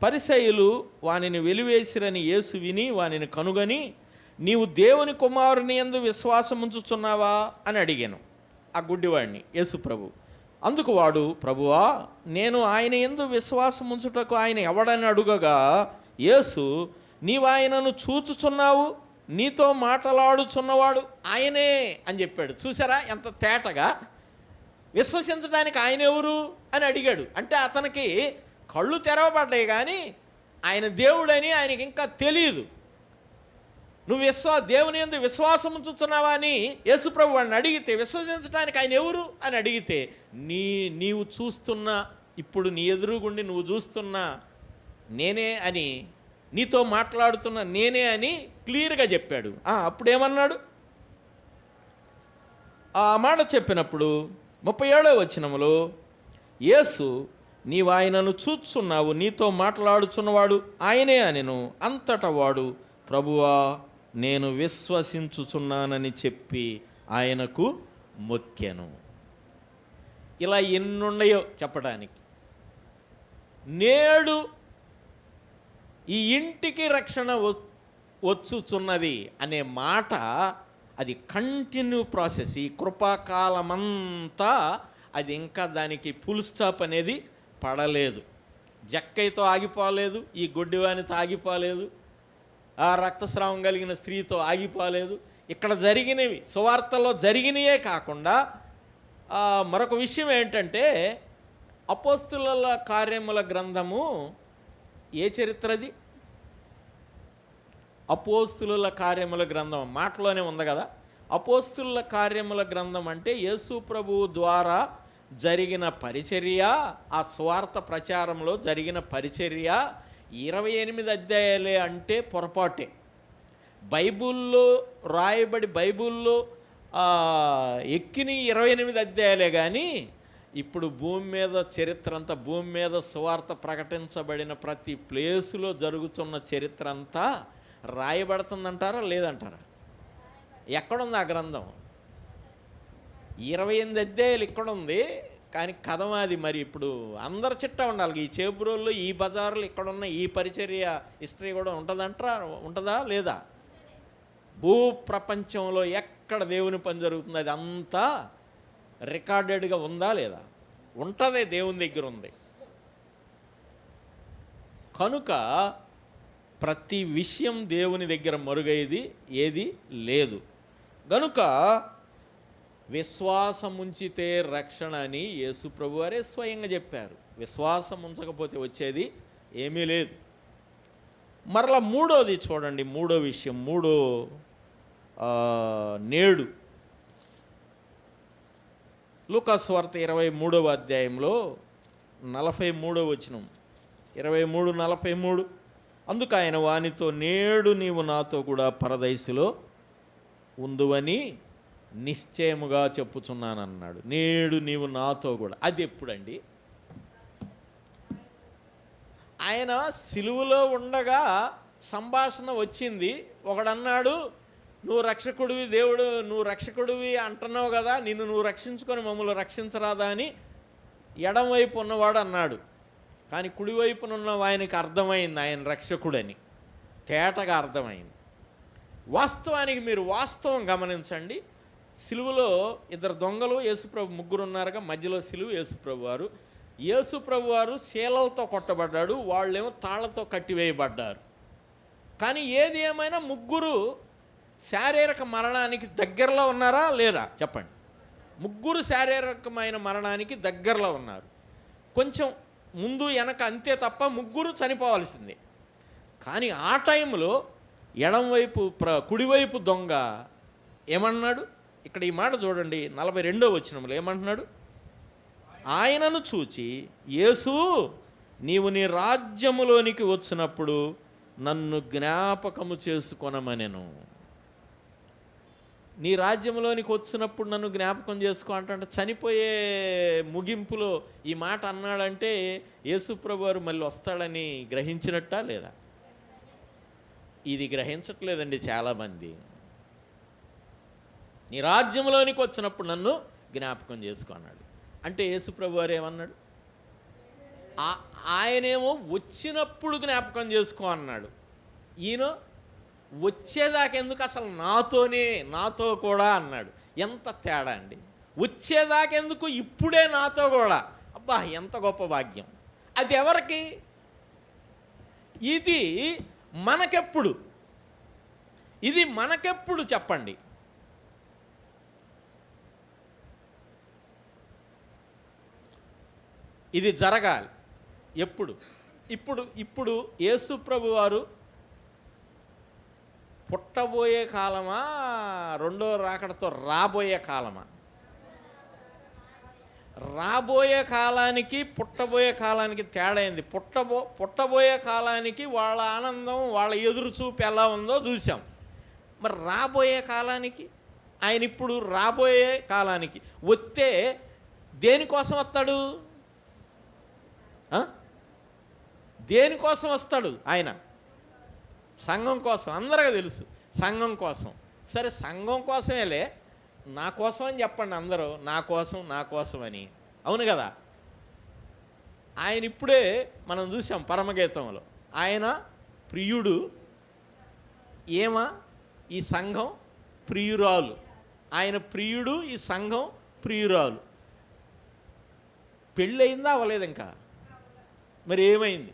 పరిసయ్యులు వానిని వెలివేసిరని యేసు విని వానిని కనుగొని, నీవు దేవుని కుమారుని యందు విశ్వాసం ఉంచుచున్నావా అని అడిగాను ఆ గుడ్డివాడిని యేసు ప్రభు. అందుకు వాడు, ప్రభువా, నేను ఆయన యందు విశ్వాసం ఉంచుటకు ఆయన ఎవడని అడుగగా, యేసు, నీవు ఆయనను చూచుచున్నావు, నీతో మాట్లాడుచున్నవాడు ఆయనే అని చెప్పాడు. చూసారా ఎంత తేటగా? విశ్వసించడానికి ఆయన ఎవరు అని అడిగాడు. అంటే అతనికి కళ్ళు తెరవబడ్డాయి కానీ ఆయన దేవుడని ఆయనకి ఇంకా తెలియదు. నువ్వు దేవుని యందు విశ్వాసం ఉంచుతున్నావా అని యేసుప్రభు వాడిని అడిగితే, విశ్వసించడానికి ఆయన ఎవరు అని అడిగితే, నీవు చూస్తున్న, ఇప్పుడు నీ ఎదురుగుండి నువ్వు చూస్తున్నా నేనే అని, నీతో మాట్లాడుతున్న నేనే అని క్లియర్గా చెప్పాడు. అప్పుడేమన్నాడు? ఆ మాట చెప్పినప్పుడు 37వ వచనములో, యేసు, నీవు ఆయనను చూచున్నావు, నీతో మాట్లాడుచున్నవాడు ఆయనే అనెను. అంతటా వాడు, ప్రభువా, నేను విశ్వసించుచున్నానని చెప్పి ఆయనకు మొక్కెను. ఇలా ఎన్నున్నాయో చెప్పడానికి. నేడు ఈ ఇంటికి రక్షణ వచ్చుచున్నది అనే మాట, అది కంటిన్యూ ప్రాసెస్. ఈ కృపాకాలమంతా అది ఇంకా దానికి ఫుల్ స్టాప్ అనేది పడలేదు. జక్కైతో ఆగిపోలేదు, ఈ గుడ్డివానితో ఆగిపోలేదు, ఆ రక్తస్రావం కలిగిన స్త్రీతో ఆగిపోలేదు. ఇక్కడ జరిగినవి, సువార్తలో జరిగినయే కాకుండా మరొక విషయం ఏంటంటే, అపోస్తుల కార్యముల గ్రంథము ఏ చరిత్రది? అపోస్తుల కార్యముల గ్రంథం మాటలోనే ఉంది కదా. అపోస్తుల కార్యముల గ్రంథం అంటే యేసు ప్రభువు ద్వారా జరిగిన పరిచర్య, ఆ స్వార్థ ప్రచారంలో జరిగిన పరిచర్య 28 అధ్యాయాలే అంటే పొరపాటే. బైబిల్లో రాయబడి, బైబిల్లో ఎక్కిన 28 అధ్యాయాలే కానీ ఇప్పుడు భూమి మీద చరిత్ర అంతా, భూమి మీద సువార్త ప్రకటించబడిన ప్రతి ప్లేసులో జరుగుతున్న చరిత్ర అంతా రాయబడుతుందంటారా లేదంటారా? ఎక్కడుంది ఆ గ్రంథం? 28 అధ్యాయాలు ఇక్కడుంది కానీ కథమాది మరి ఇప్పుడు అందరి చిట్టా ఉండాలి. ఈ చేబ్రోళ్ళు, ఈ బజార్లు, ఇక్కడున్న ఈ పరిచర్య హిస్టరీ కూడా ఉంటుందా లేదా? భూ ప్రపంచంలో ఎక్కడ దేవుని పని జరుగుతుంది అది అంతా రికార్డెడ్గా ఉందా లేదా? ఉంటుంది, దేవుని దగ్గర ఉంది. కనుక ప్రతి విషయం దేవుని దగ్గర మరుగైది ఏది లేదు. గనుక విశ్వాసం ఉంచితే రక్షణ అని యేసు ప్రభు వారే స్వయంగా చెప్పారు. విశ్వాసం ఉంచకపోతే వచ్చేది ఏమీ లేదు. మరలా మూడోది చూడండి, మూడో విషయం, నేడు లూకాసు వార్త 23వ అధ్యాయంలో 43వ వచనం, 23:43, అందుకు ఆయన వానితో, నేడు నీవు నాతో కూడా పరదైసులో ఉందువని నిశ్చయముగా చెప్పుచున్నానన్నాడు. నేడు నీవు నాతో కూడా. అది ఎప్పుడండి? ఆయన సిలువలో ఉండగా సంభాషణ వచ్చింది. ఒకడన్నాడు, నువ్వు రక్షకుడివి, దేవుడు నువ్వు రక్షకుడివి అంటున్నావు కదా, నువ్వు రక్షించుకొని మమ్మల్ని రక్షించరాదా అని ఎడంవైపు ఉన్నవాడు అన్నాడు. కానీ కుడివైపున ఉన్న ఆయనకి అర్థమైంది ఆయన రక్షకుడని, తేటగా అర్థమైంది. వాస్తవానికి మీరు వాస్తవం గమనించండి. సిలువలో ఇద్దరు దొంగలు, యేసుప్రభు, ముగ్గురు ఉన్నారుగా, మధ్యలో సిలువ యేసుప్రభు వారు. యేసుప్రభు వారు శీలలతో కొట్టబడ్డాడు, వాళ్ళేమో తాళ్లతో కట్టివేయబడ్డారు. కానీ ఏది ఏమైనా ముగ్గురు శారీరక మరణానికి దగ్గరలో ఉన్నారా లేదా చెప్పండి? ముగ్గురు శారీరకమైన మరణానికి దగ్గరలో ఉన్నారు. కొంచెం ముందు వెనక అంతే తప్ప ముగ్గురు చనిపోవాల్సిందే. కానీ ఆ టైంలో ఎడంవైపు కుడివైపు దొంగ ఏమన్నాడు? ఇక్కడ ఈ మాట చూడండి, 42వ వచనంలో ఏమంటున్నాడు? ఆయనను చూచి, యేసు, నీవు నీ రాజ్యములోనికి వచ్చినప్పుడు నన్ను జ్ఞాపకము చేసుకొనమనెను. నీ రాజ్యంలోనికి వచ్చినప్పుడు నన్ను జ్ఞాపకం చేసుకో అంటే చనిపోయే ముగింపులో ఈ మాట అన్నాడంటే యేసుప్రభు వారు మళ్ళీ వస్తాడని గ్రహించినట్టా లేదా? ఇది గ్రహించట్లేదండి చాలామంది. నీ రాజ్యంలోనికి వచ్చినప్పుడు నన్ను జ్ఞాపకం చేసుకో అన్నాడు. అంటే యేసుప్రభు వారు ఏమన్నాడు? ఆయనేమో వచ్చినప్పుడు జ్ఞాపకం చేసుకో అన్నాడు. ఈయన వచ్చేదాకెందుకు, అసలు నాతో కూడా అన్నాడు. ఎంత తేడా అండి! వచ్చేదాకెందుకు, ఇప్పుడే నాతో కూడా. అబ్బా, ఎంత గొప్ప భాగ్యం! అది ఎవరికి? ఇది మనకెప్పుడు? ఇది మనకెప్పుడు చెప్పండి? ఇది జరగాలి ఎప్పుడు? ఇప్పుడు యేసుప్రభు వారు పుట్టబోయే కాలమా, రెండో రాకడతో రాబోయే కాలమా? రాబోయే కాలానికి పుట్టబోయే కాలానికి తేడా ఏంది? పుట్టబోయే కాలానికి వాళ్ళ ఆనందం, వాళ్ళ ఎదురు చూపు ఎలా ఉందో చూసాం. మరి రాబోయే కాలానికి, ఆయన ఇప్పుడు రాబోయే కాలానికి వస్తే దేనికోసం వస్తాడు? దేనికోసం వస్తాడు ఆయన? సంఘం కోసం. అందరికీ తెలుసు, సంఘం కోసం. సరే, సంఘం కోసమేలే, నా కోసం అని చెప్పండి అందరూ, నా కోసం అని. అవును కదా? ఆయన ఇప్పుడే మనం చూసాం పరమగీతంలో, ఆయన ప్రియుడు, ఈ సంఘం ప్రియురాలు. ఆయన ప్రియుడు, ఈ సంఘం ప్రియురాలు. పెళ్ళయిందా? అవ్వలేదు ఇంకా. మరి ఏమైంది?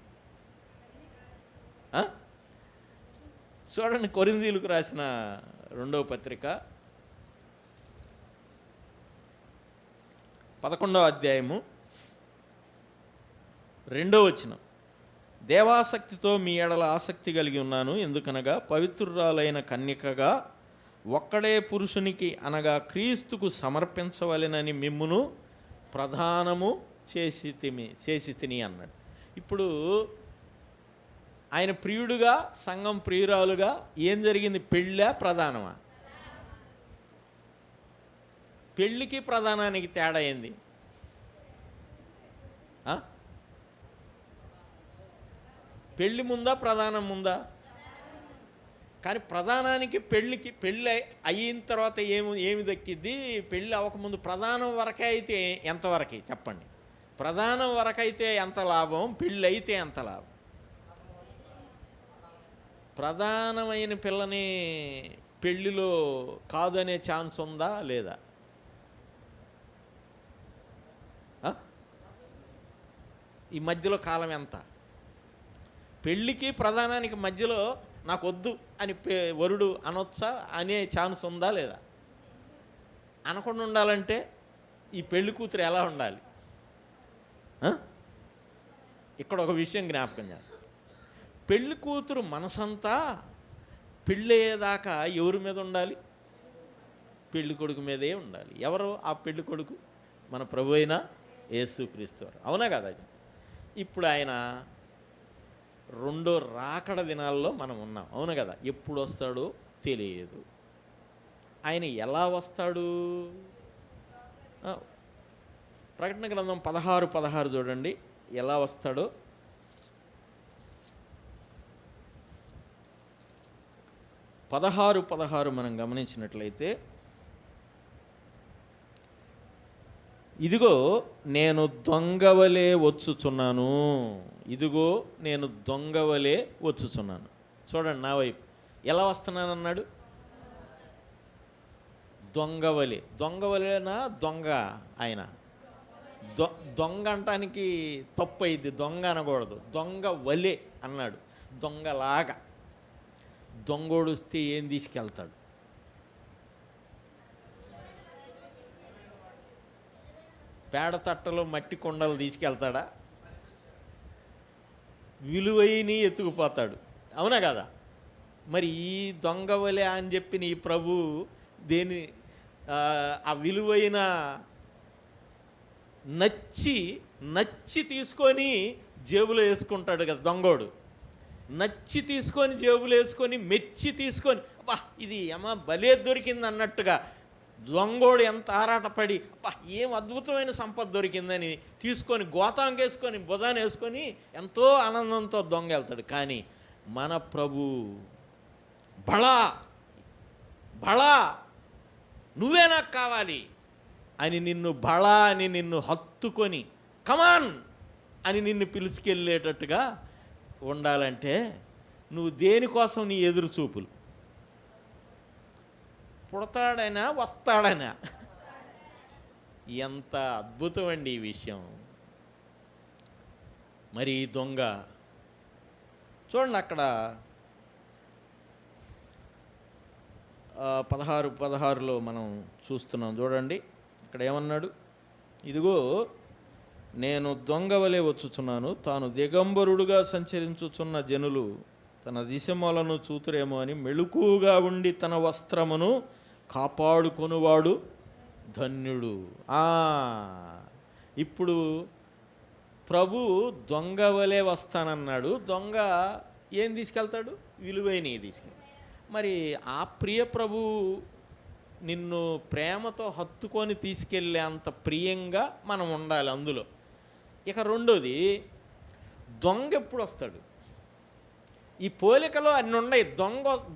చూడండి, కొరింథీయులకు రాసిన 2వ పత్రిక 11వ అధ్యాయము 2వ వచనం. దేవాసక్తితో మీ ఎడల ఆసక్తి కలిగి ఉన్నాను, ఎందుకనగా పవిత్రురాలైన కన్యకగా ఒక్కడే పురుషునికి అనగా క్రీస్తుకు సమర్పించవలెనని మిమ్మును ప్రధానము చేసి తిని అన్నాడు. ఇప్పుడు ఆయన ప్రియుడుగా, సంఘం ప్రియురాలుగా ఏం జరిగింది? పెళ్ళా ప్రధానమా? పెళ్ళికి ప్రధానానికి తేడా ఏంది? పెళ్ళి ముందా, ప్రధానం ముందా? కానీ ప్రధానానికి పెళ్ళి అయిన తర్వాత ఏమి దక్కిద్ది? పెళ్ళి అవ్వకముందు ప్రధానం వరకే అయితే ఎంతవరకు చెప్పండి? ప్రధానం వరకైతే ఎంత లాభం, పెళ్ళి అయితే ఎంత లాభం? ప్రధానమైన పిల్లని పెళ్ళిలో కాదనే ఛాన్స్ ఉందా లేదా? ఈ మధ్యలో కాలం ఎంత? పెళ్ళికి ప్రధానానికి మధ్యలో నాకు వద్దు అని వరుడు అనొచ్చా అనే ఛాన్స్ ఉందా లేదా? అనకుండా ఉండాలంటే ఈ పెళ్లి కూతురు ఎలా ఉండాలి? ఇక్కడ ఒక విషయం జ్ఞాపకం చేస్తాను. పెళ్లి కూతురు మనసంతా పెళ్ళయ్యేదాకా ఎవరి మీద ఉండాలి? పెళ్లి కొడుకు మీదే ఉండాలి. ఎవరు ఆ పెళ్లి కొడుకు? మన ప్రభు అయిన యేసుక్రీస్తు వారు. అవునా కదా? ఇప్పుడు ఆయన రెండో రాకడ దినాల్లో మనం ఉన్నాం. అవును కదా? ఎప్పుడు వస్తాడో తెలియదు. ఆయన ఎలా వస్తాడు? ప్రకటన గ్రంథం 16:16 చూడండి ఎలా వస్తాడో. 16 మనం గమనించినట్లయితే, ఇదిగో నేను దొంగవలే వచ్చుచున్నాను, ఇదిగో నేను దొంగవలే వచ్చుచున్నాను. చూడండి నా వైపు, ఎలా వస్తున్నానన్నాడు? దొంగవలే. దొంగవలేనా దొంగ? ఆయన దొంగ అంటానికి తప్పు అయింది, దొంగ అనకూడదు, దొంగ వలే అన్నాడు. దొంగలాగా. దొంగోడు వస్తే ఏం తీసుకెళ్తాడు? పేడ తట్టలో మట్టి కొండలు తీసుకెళ్తాడా? విలువైన ఎత్తుకుపోతాడు, అవునా కదా? మరి ఈ దొంగవలే అని చెప్పిన ఈ ప్రభు దేని ఆ విలువైన నచ్చి తీసుకొని జేబులో వేసుకుంటాడు కదా దొంగోడు. నచ్చి తీసుకొని జేబులో వేసుకొని, మెచ్చి తీసుకొని, అబ్బా ఇది ఏమా భలే దొరికింది అన్నట్టుగా దొంగోడు ఎంత ఆరాటపడి, అబ్బా ఏం అద్భుతమైన సంపద దొరికిందని తీసుకొని గోతాంకి వేసుకొని భుజాన్ని వేసుకొని ఎంతో ఆనందంతో దొంగ వెళ్తాడు. కానీ మన ప్రభు బళా బళా నువ్వే నాకు కావాలి అని నిన్ను బళా అని నిన్ను హత్తుకొని కమాన్ అని నిన్ను పిలుచుకెళ్ళేటట్టుగా ఉండాలంటే నువ్వు దేనికోసం నీ ఎదురు చూపులు? పుడతాడైనా వస్తాడైనా? ఎంత అద్భుతం అండి ఈ విషయం. మరి ఈ దొంగ చూడండి, అక్కడ 16 మనం చూస్తున్నాం. చూడండి ఇక్కడ ఏమన్నాడు? ఇదిగో నేను దొంగవలే వచ్చుచున్నాను, తాను దిగంబరుడుగా సంచరించుచున్న జనులు తన దిశమలను చూతురేమో అని మెళుకుగా ఉండి తన వస్త్రమును కాపాడుకొనువాడు ధన్యుడు. ఇప్పుడు ప్రభు దొంగవలే వస్తానన్నాడు. దొంగ ఏం తీసుకెళ్తాడు? విలువైనవి తీసుకెళ్తాడు. మరి ఆ ప్రియ ప్రభు నిన్ను ప్రేమతో హత్తుకొని తీసుకెళ్ళే అంత ప్రియంగా మనం ఉండాలి అందులో. ఇక రెండోది, దొంగ ఎప్పుడు వస్తాడు? ఈ పోలికలో అన్నీ ఉన్నాయి.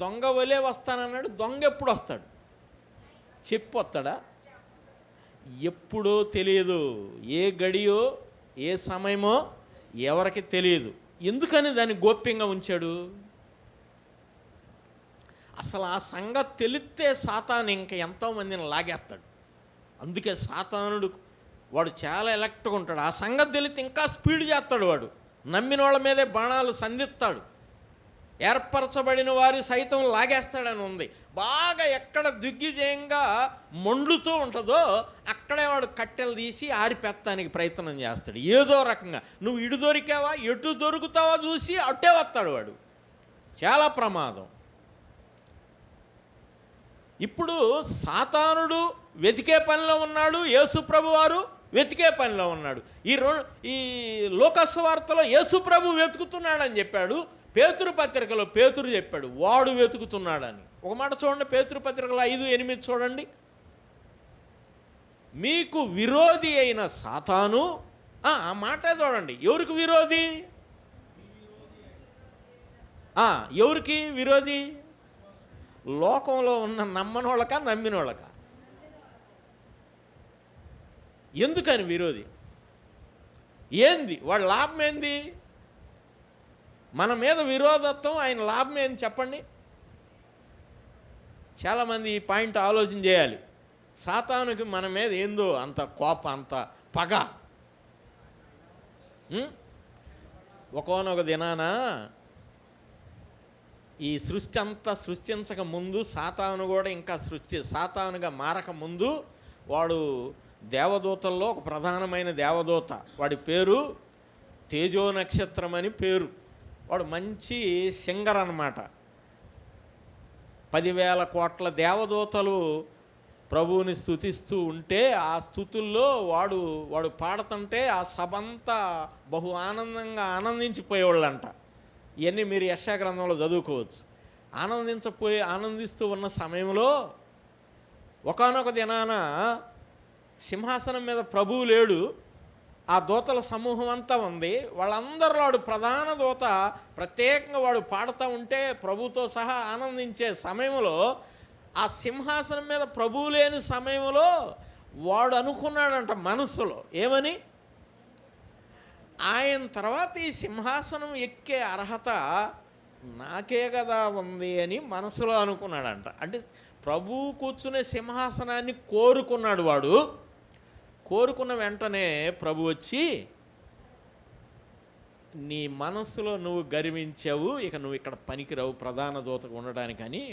దొంగవలే వస్తానన్నాడు. దొంగ ఎప్పుడు వస్తాడు? చెప్పి వస్తాడా? ఎప్పుడో తెలియదు. ఏ గడియో ఏ సమయమో ఎవరికి తెలియదు. ఎందుకని దాన్ని గోప్యంగా ఉంచాడు? అసలు ఆ సంగతి తెలిస్తే సాతాను ఇంకా ఎంతోమందిని లాగేస్తాడు. అందుకే సాతానుడు వాడు చాలా ఎలక్ట్గా ఉంటాడు. ఆ సంగతి తెలిస్తే ఇంకా స్పీడ్ చేస్తాడు. వాడు నమ్మిన వాళ్ళ మీదే బాణాలు సంధిస్తాడు. ఏర్పరచబడిన వారి సైతం లాగేస్తాడని ఉంది. బాగా ఎక్కడ దిగ్విజయంగా మండుతూ ఉంటుందో అక్కడే వాడు కట్టెలు తీసి ఆరిపెత్తానికి ప్రయత్నం చేస్తాడు. ఏదో రకంగా నువ్వు ఇటు దొరికావా, ఎటు దొరుకుతావా చూసి అట్టే వస్తాడు వాడు. చాలా ప్రమాదం. ఇప్పుడు సాతానుడు వెతికే పనిలో ఉన్నాడు, యేసుప్రభు వారు వెతికే పనిలో ఉన్నాడు. ఈ లోకస్వార్తలో యేసుప్రభు వెతుకుతున్నాడని చెప్పాడు. పేతురు పత్రికలో పేతురు చెప్పాడు వాడు వెతుకుతున్నాడని. ఒక మాట చూడండి, పేతురు పత్రికలో 5:8 చూడండి. మీకు విరోధి అయిన సాతాను, ఆ మాటే చూడండి. ఎవరికి విరోధి? ఎవరికి విరోధి? లోకంలో ఉన్న నమ్మనోళ్ళకా నమ్మినోళ్ళకా? ఎందుకని విరోధి? ఏంది వాడి లాభం? ఏంది మన మీద విరోధత్వం? ఆయన లాభం ఏంది చెప్పండి? చాలామంది ఈ పాయింట్ ఆలోచన చేయాలి. సాతానుకి మన మీద ఏందో అంత కోపం, అంత పగ. ఒకానొక దినాన ఈ సృష్టి అంతా సృష్టించక ముందు సాతాను కూడా ఇంకా సాతానుగా మారక ముందు వాడు దేవదూతల్లో ఒక ప్రధానమైన దేవదూత. వాడి పేరు తేజో నక్షత్రం అని పేరు. వాడు మంచి సింగర్ అన్నమాట. 10,000 కోట్ల దేవదూతలు ప్రభువుని స్తుతిస్తూ ఉంటే ఆ స్తుతుల్లో వాడు పాడుతుంటే ఆ సభంతా బహు ఆనందంగా ఆనందించిపోయేవాళ్ళంట. ఇవన్నీ మీరు యెషయా గ్రంథంలో చదువుకోవచ్చు. ఆనందిస్తూ ఉన్న సమయంలో ఒకానొక దినాన సింహాసనం మీద ప్రభువు లేడు, ఆ దూతల సమూహం అంతా ఉంది. వాళ్ళందరిలో వాడు ప్రధాన దూత ప్రత్యేకంగా వాడు పాడుతూ ఉంటే ప్రభుతో సహా ఆనందించే సమయంలో, ఆ సింహాసనం మీద ప్రభువు లేని సమయంలో వాడు అనుకున్నాడంట మనసులో ఏమని, ఆయన తర్వాత ఈ సింహాసనం ఎక్కే అర్హత నాకే కదా ఉంది అని మనసులో అనుకున్నాడంట. అంటే ప్రభువు కూర్చునే సింహాసనాన్ని కోరుకున్నాడు వాడు. కోరుకున్న వెంటనే ప్రభు వచ్చి, నీ మనస్సులో నువ్వు గర్వించావు, ఇక నువ్వు ఇక్కడ పనికిరావు ప్రధాన దూతకు ఉండడానికని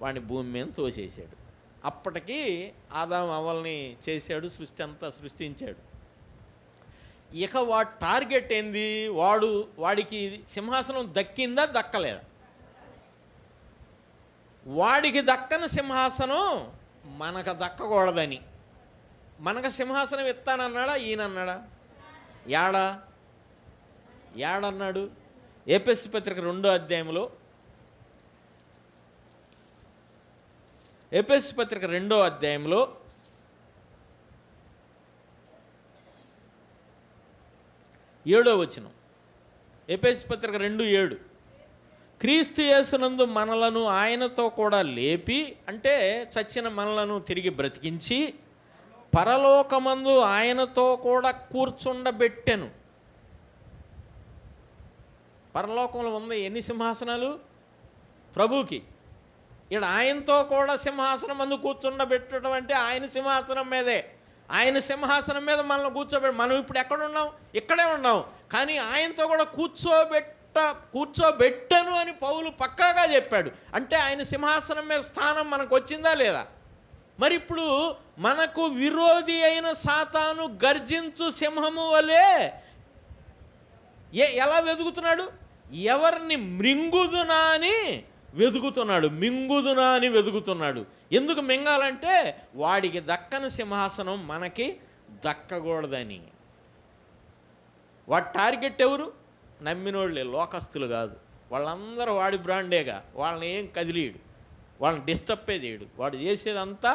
వాడిని భూమి మీద తోసేసాడు. అప్పటికి ఆదాము అవ్వల్ని చేశాడు, సృష్టి అంతా సృష్టించాడు. ఇక వాడి టార్గెట్ ఏంది, వాడికి సింహాసనం దక్కిందా దక్కలేదా? వాడికి దక్కని సింహాసనం మనకు దక్కకూడదని. మనకు సింహాసనం ఇస్తానన్నాడా, ఈయనన్నాడా? ఏడన్నాడు? ఎఫెసీ పత్రిక 2వ అధ్యాయంలో, ఎఫెసీ పత్రిక 2వ అధ్యాయంలో 7వ వచనం. ఎఫెసీ పత్రిక 2:7, క్రీస్తు యేసునందు మనలను ఆయనతో కూడా లేపి, అంటే చచ్చిన మనలను తిరిగి బ్రతికించి, పరలోకమందు ఆయనతో కూడా కూర్చుండబెట్టెను. పరలోకంలో ఉంది ఎన్ని సింహాసనాలు? ప్రభుకి. ఇక్కడ ఆయనతో కూడా సింహాసనం మందు కూర్చుండబెట్టడం అంటే ఆయన సింహాసనం మీదే, ఆయన సింహాసనం మీద మనల్ని కూర్చోబెట్టి, మనం ఇప్పుడు ఎక్కడున్నాం? ఇక్కడే ఉన్నాం. కానీ ఆయనతో కూడా కూర్చోబెట్టను అని పౌలు పక్కాగా చెప్పాడు. అంటే ఆయన సింహాసనం మీద స్థానం మనకు వచ్చిందా లేదా? మరి ఇప్పుడు మనకు విరోధి అయిన సాతాను గర్జించు సింహము వలె ఎలా వెతుకుతున్నాడు? ఎవరిని మింగుదునా అని వెతుకుతున్నాడు. ఎందుకు మింగాలంటే వాడికి దక్కని సింహాసనం మనకి దక్కకూడదని. వాడి టార్గెట్ ఎవరు? నమ్మినోళ్ళే, లోకస్తులు కాదు. వాళ్ళందరూ వాడి బ్రాండేగా, వాళ్ళని ఏం కదిలీడు, వాళ్ళని డిస్టర్బే చేయడు. వాడు చేసేదంతా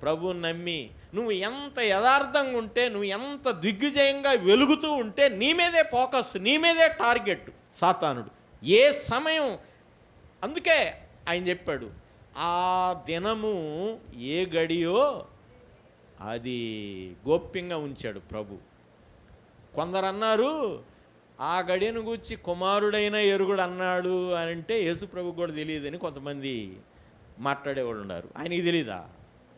ప్రభువుని నమ్మి నువ్వు ఎంత యథార్థంగా ఉంటే, నువ్వు ఎంత దిగ్విజయంగా వెలుగుతూ ఉంటే నీ మీదే ఫోకస్, నీ మీదే టార్గెట్ సాతానుడు ఏ సమయం. అందుకే ఆయన చెప్పాడు, ఆ దినము ఏ గడియో అది గోప్యంగా ఉంచాడు ప్రభు. కొందరు అన్నారు, ఆ గడియను గూర్చి కుమారుడైన ఎరుగుడు అన్నాడు అని అంటే యేసు ప్రభు కూడా తెలియదని కొంతమంది మాట్లాడేవాళ్ళు ఉన్నారు. ఆయనకి తెలీదా?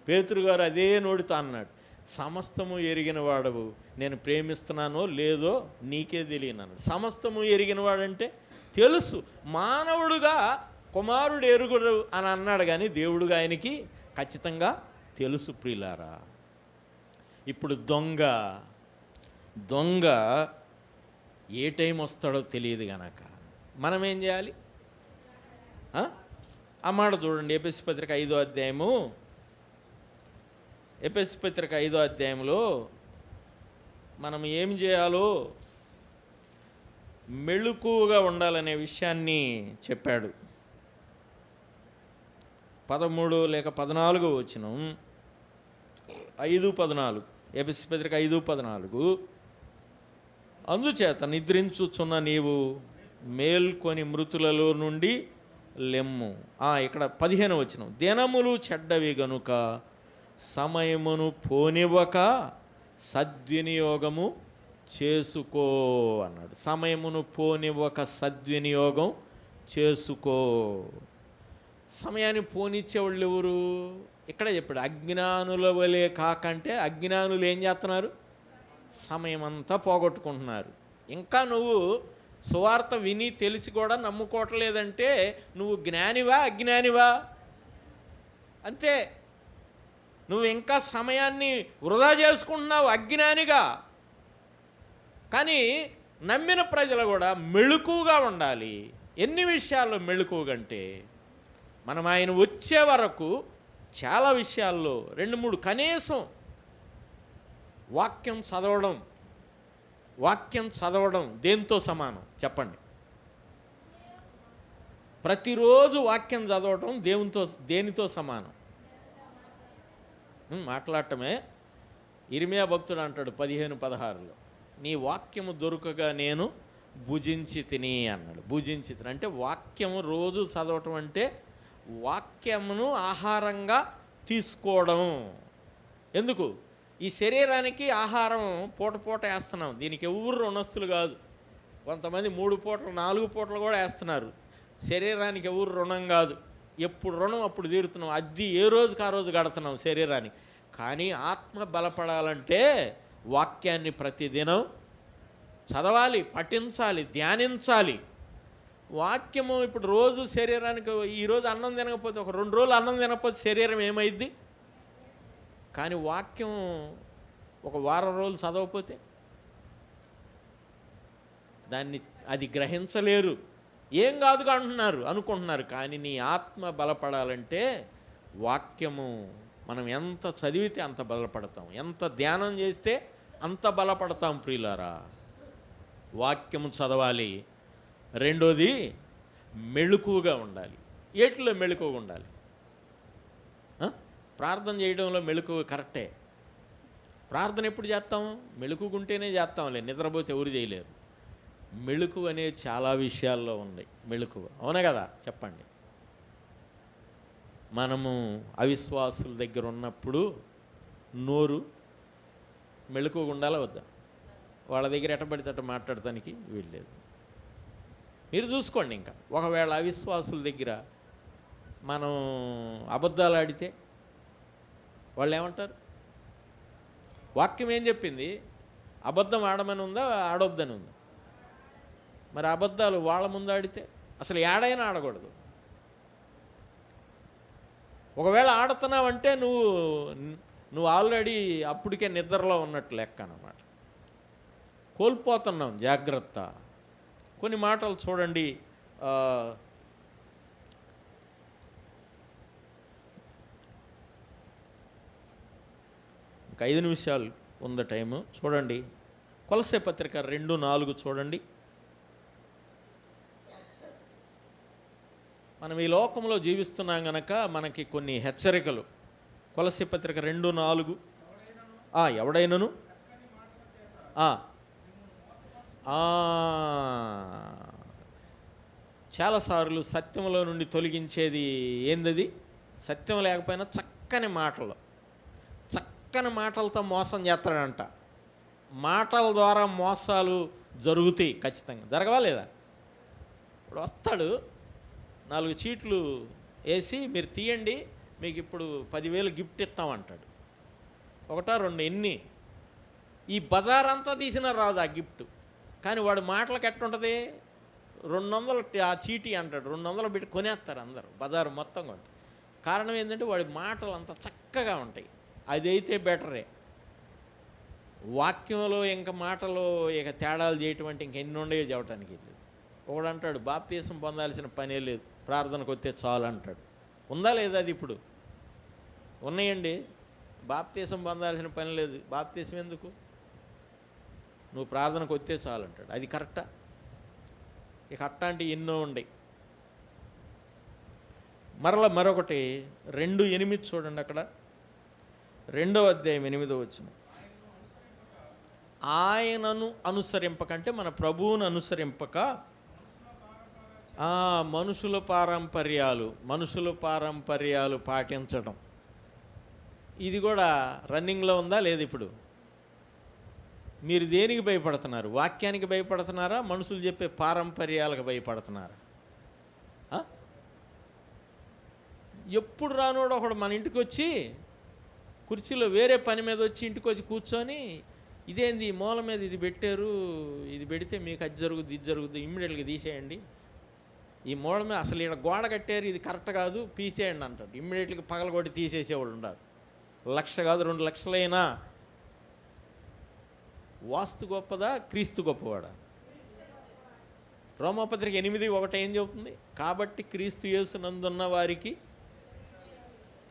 పేతురు గారు అదే నోటితో అన్నాడు, సమస్తము ఎరిగిన వాడవు, నేను ప్రేమిస్తున్నానో లేదో నీకే తెలియనన్నాడు. సమస్తము ఎరిగిన వాడంటే తెలుసు, మానవుడుగా కుమారుడు ఎరుగుడు అని అన్నాడు, కానీ దేవుడుగా ఆయనకి ఖచ్చితంగా తెలుసు. ప్రియులారా, ఇప్పుడు దొంగ ఏ టైం వస్తాడో తెలియదు గనక మనం ఏం చేయాలి? ఆ మాట చూడండి, ఎఫెసీ పత్రిక 5వ అధ్యాయము, ఎఫెసీ పత్రిక 5వ అధ్యాయంలో మనం ఏం చేయాలో, మెళుకువగా ఉండాలనే విషయాన్ని చెప్పాడు. 13 లేక 14 వచనం, 5:14, ఎఫెసీ పత్రిక 5:14, అందుచేత నిద్రించుచున్న నీవు మేల్కొని మృతులలో నుండి లెమ్ము. ఇక్కడ 15 వచనం, దినములు చెడ్డవి గనుక సమయమును పోనివ్వక సద్వినియోగము చేసుకో అన్నాడు. సమయమును పోనివ్వక సద్వినియోగం చేసుకో. సమయాన్ని పోనిచ్చేవాళ్ళు ఎవరు? ఇక్కడే చెప్పాడు, అజ్ఞానుల వలె కాకంటే. అజ్ఞానులు ఏం చేస్తున్నారు? సమయం అంతా పోగొట్టుకుంటున్నారు. ఇంకా నువ్వు సువార్త విని తెలిసి కూడా నమ్ముకోవట్లేదంటే నువ్వు జ్ఞానివా అజ్ఞానివా? అంతే. నువ్వు ఇంకా సమయాన్ని వృధా చేసుకుంటున్నావు అజ్ఞానిగా. కానీ నమ్మిన ప్రజలు కూడా మెళుకువగా ఉండాలి. ఎన్ని విషయాల్లో మెళుకువగా అంటే, మనం ఆయన వచ్చే వరకు చాలా విషయాల్లో 2-3 కనీసం వాక్యం చదవడం దేంతో సమానం చెప్పండి? ప్రతిరోజు వాక్యం చదవటం దేనితో సమానం? మాట్లాడటమే. ఇర్మియా భక్తుడు అంటాడు 15:16లో, నీ వాక్యము దొరకగా నేను భుజించి తిని అన్నాడు. భుజించి తిని అంటే వాక్యము రోజు చదవటం అంటే వాక్యమును ఆహారంగా తీసుకోవడం. ఎందుకు? ఈ శరీరానికి ఆహారం పూట పూట వేస్తున్నాం. దీనికి ఎవరు రుణస్తులు కాదు. కొంతమంది 3 పూటలు 4 పూటలు కూడా వేస్తున్నారు. శరీరానికి ఎవరు రుణం కాదు. ఎప్పుడు రుణం అప్పుడు తీరుతున్నాం. అది ఏ రోజుకి ఆ రోజు గడుతున్నాం శరీరానికి. కానీ ఆత్మ బలపడాలంటే వాక్యాన్ని ప్రతిదినం చదవాలి, పఠించాలి, ధ్యానించాలి. వాక్యము ఇప్పుడు రోజు శరీరానికి, ఈరోజు అన్నం తినకపోతే ఒక 2 రోజులు అన్నం తినకపోతే శరీరం ఏమైద్ది? కానీ వాక్యం ఒక వారం రోజులు చదవకపోతే అది గ్రహించలేరు. ఏం కాదుగా అనుకుంటున్నారు. కానీ నీ ఆత్మ బలపడాలంటే వాక్యము మనం ఎంత చదివితే అంత బలపడతాం, ఎంత ధ్యానం చేస్తే అంత బలపడతాం ప్రియులారా. వాక్యము చదవాలి. రెండోది మెళుకువగా ఉండాలి. ఏటిలో మెళుకువగా ఉండాలి? ప్రార్థన చేయడంలో మెళుకువ కరెక్టే. ప్రార్థన ఎప్పుడు చేస్తాం? మెళుకుగుంటేనే చేస్తాంలే, నిద్రపోతే ఎవరు చేయలేరు. మెళుకువ అనేది చాలా విషయాల్లో ఉంది. మెళుకువ అవునా కదా? చెప్పండి. మనము అవిశ్వాసుల దగ్గర ఉన్నప్పుడు నోరు మెళుకువగా ఉండాలా వద్దా? వాళ్ళ దగ్గర ఎట్టబడితే అట్ట మాట్లాడటానికి వీల్లేదు. మీరు చూసుకోండి. ఇంకా ఒకవేళ అవిశ్వాసుల దగ్గర మనం అబద్ధాలు ఆడితే వాళ్ళు ఏమంటారు? వాక్యం ఏం చెప్పింది? అబద్ధం ఆడమని ఉందా, ఆడొద్దని ఉందా? మరి అబద్ధాలు వాళ్ళ ముందు ఆడితే అసలు ఏడైనా ఆడకూడదు. ఒకవేళ ఆడుతున్నావంటే నువ్వు ఆల్రెడీ అప్పటికే నిద్రలో ఉన్నట్టు లెక్క అన్నమాట. కోల్పోతున్నాం. జాగ్రత్త. కొన్ని మాటలు చూడండి. ఇంకా 5 నిమిషాలు ఉంది టైము. చూడండి కొలస్సే పత్రిక 2:4 చూడండి. మనం ఈ లోకంలో జీవిస్తున్నాం గనక మనకి కొన్ని హెచ్చరికలు. కొలస్సే పత్రిక 2:4 ఎవడైనను చాలాసార్లు సత్యంలో నుండి తొలగించేది ఏందది? సత్యం లేకపోయినా చక్కని మాటలతో మోసం చేస్తాడంట. మాటల ద్వారా మోసాలు జరుగుతాయి. ఖచ్చితంగా జరగవా లేదా? ఇప్పుడు వస్తాడు, 4 చీట్లు వేసి మీరు తీయండి, మీకు ఇప్పుడు 10,000 గిఫ్ట్ ఇస్తామంటాడు. 1 2 ఎన్ని? ఈ బజార్ అంతా తీసినా రాదు ఆ గిఫ్ట్. కానీ వాడు మాటలకు ఎట్టుంటుంది? 200 ఆ చీటీ అంటాడు. 200 పెట్టి కొనేస్తారు అందరూ, బజారు మొత్తం కొంట. కారణం ఏంటంటే వాడి మాటలు అంత చక్కగా ఉంటాయి. అది అయితే బెటరే. వాక్యంలో ఇంకా మాటలో ఇక తేడాలు చేయటం అంటే ఇంకెన్ని ఉండేవి చెప్పడానికి లేదు. ఒకడు అంటాడు బాప్తీసం పొందాల్సిన పనే లేదు, ప్రార్థనకు వస్తే చాలు అంటాడు. ఉందా లేదా? అది ఇప్పుడు ఉన్నాయండి. బాప్తీసం పొందాల్సిన పని లేదు. బాప్తీసం ఎందుకు? నువ్వు ప్రార్థనకు వస్తే చాలు అంటాడు. అది కరెక్టా? ఇక అట్లాంటివి ఎన్నో ఉండయి. మరొకటి 2:8 చూడండి. అక్కడ 2వ అధ్యాయం 8వ వచనం. ఆయనను అనుసరింపకంటే మన ప్రభువును అనుసరింపక మనుషుల పారంపర్యాలు పాటించడం. ఇది కూడా రన్నింగ్లో ఉందా లేదు? ఇప్పుడు మీరు దేనికి భయపడుతున్నారు? వాక్యానికి భయపడుతున్నారా? మనుషులు చెప్పే పారంపర్యాలకు భయపడుతున్నారా? ఎప్పుడు రానోడు ఒకడు మన ఇంటికి వచ్చి కుర్చీలో వేరే పని మీద వచ్చి ఇంటికి వచ్చి కూర్చొని, ఇదేంది మూల మీద ఇది పెట్టారు, ఇది పెడితే మీకు అది జరుగుద్ది, ఇది జరుగుద్ది, ఇమ్మీడియట్గా తీసేయండి. ఈ మూల మీద అసలు ఇక్కడ గోడ కట్టారు, ఇది కరెక్ట్ కాదు, పీచేయండి అంటాడు. ఇమ్మీడియట్గా పగలగొట్టి తీసేసేవాళ్ళు ఉన్నారు. 1,00,000 కాదు 2 లక్షలైనా. వాస్తు గొప్పదా, క్రీస్తు గొప్పవాడా? రోమాపత్రిక 8:1 ఏం చెబుతుంది? కాబట్టి క్రీస్తు యేసునందున్న వారికి.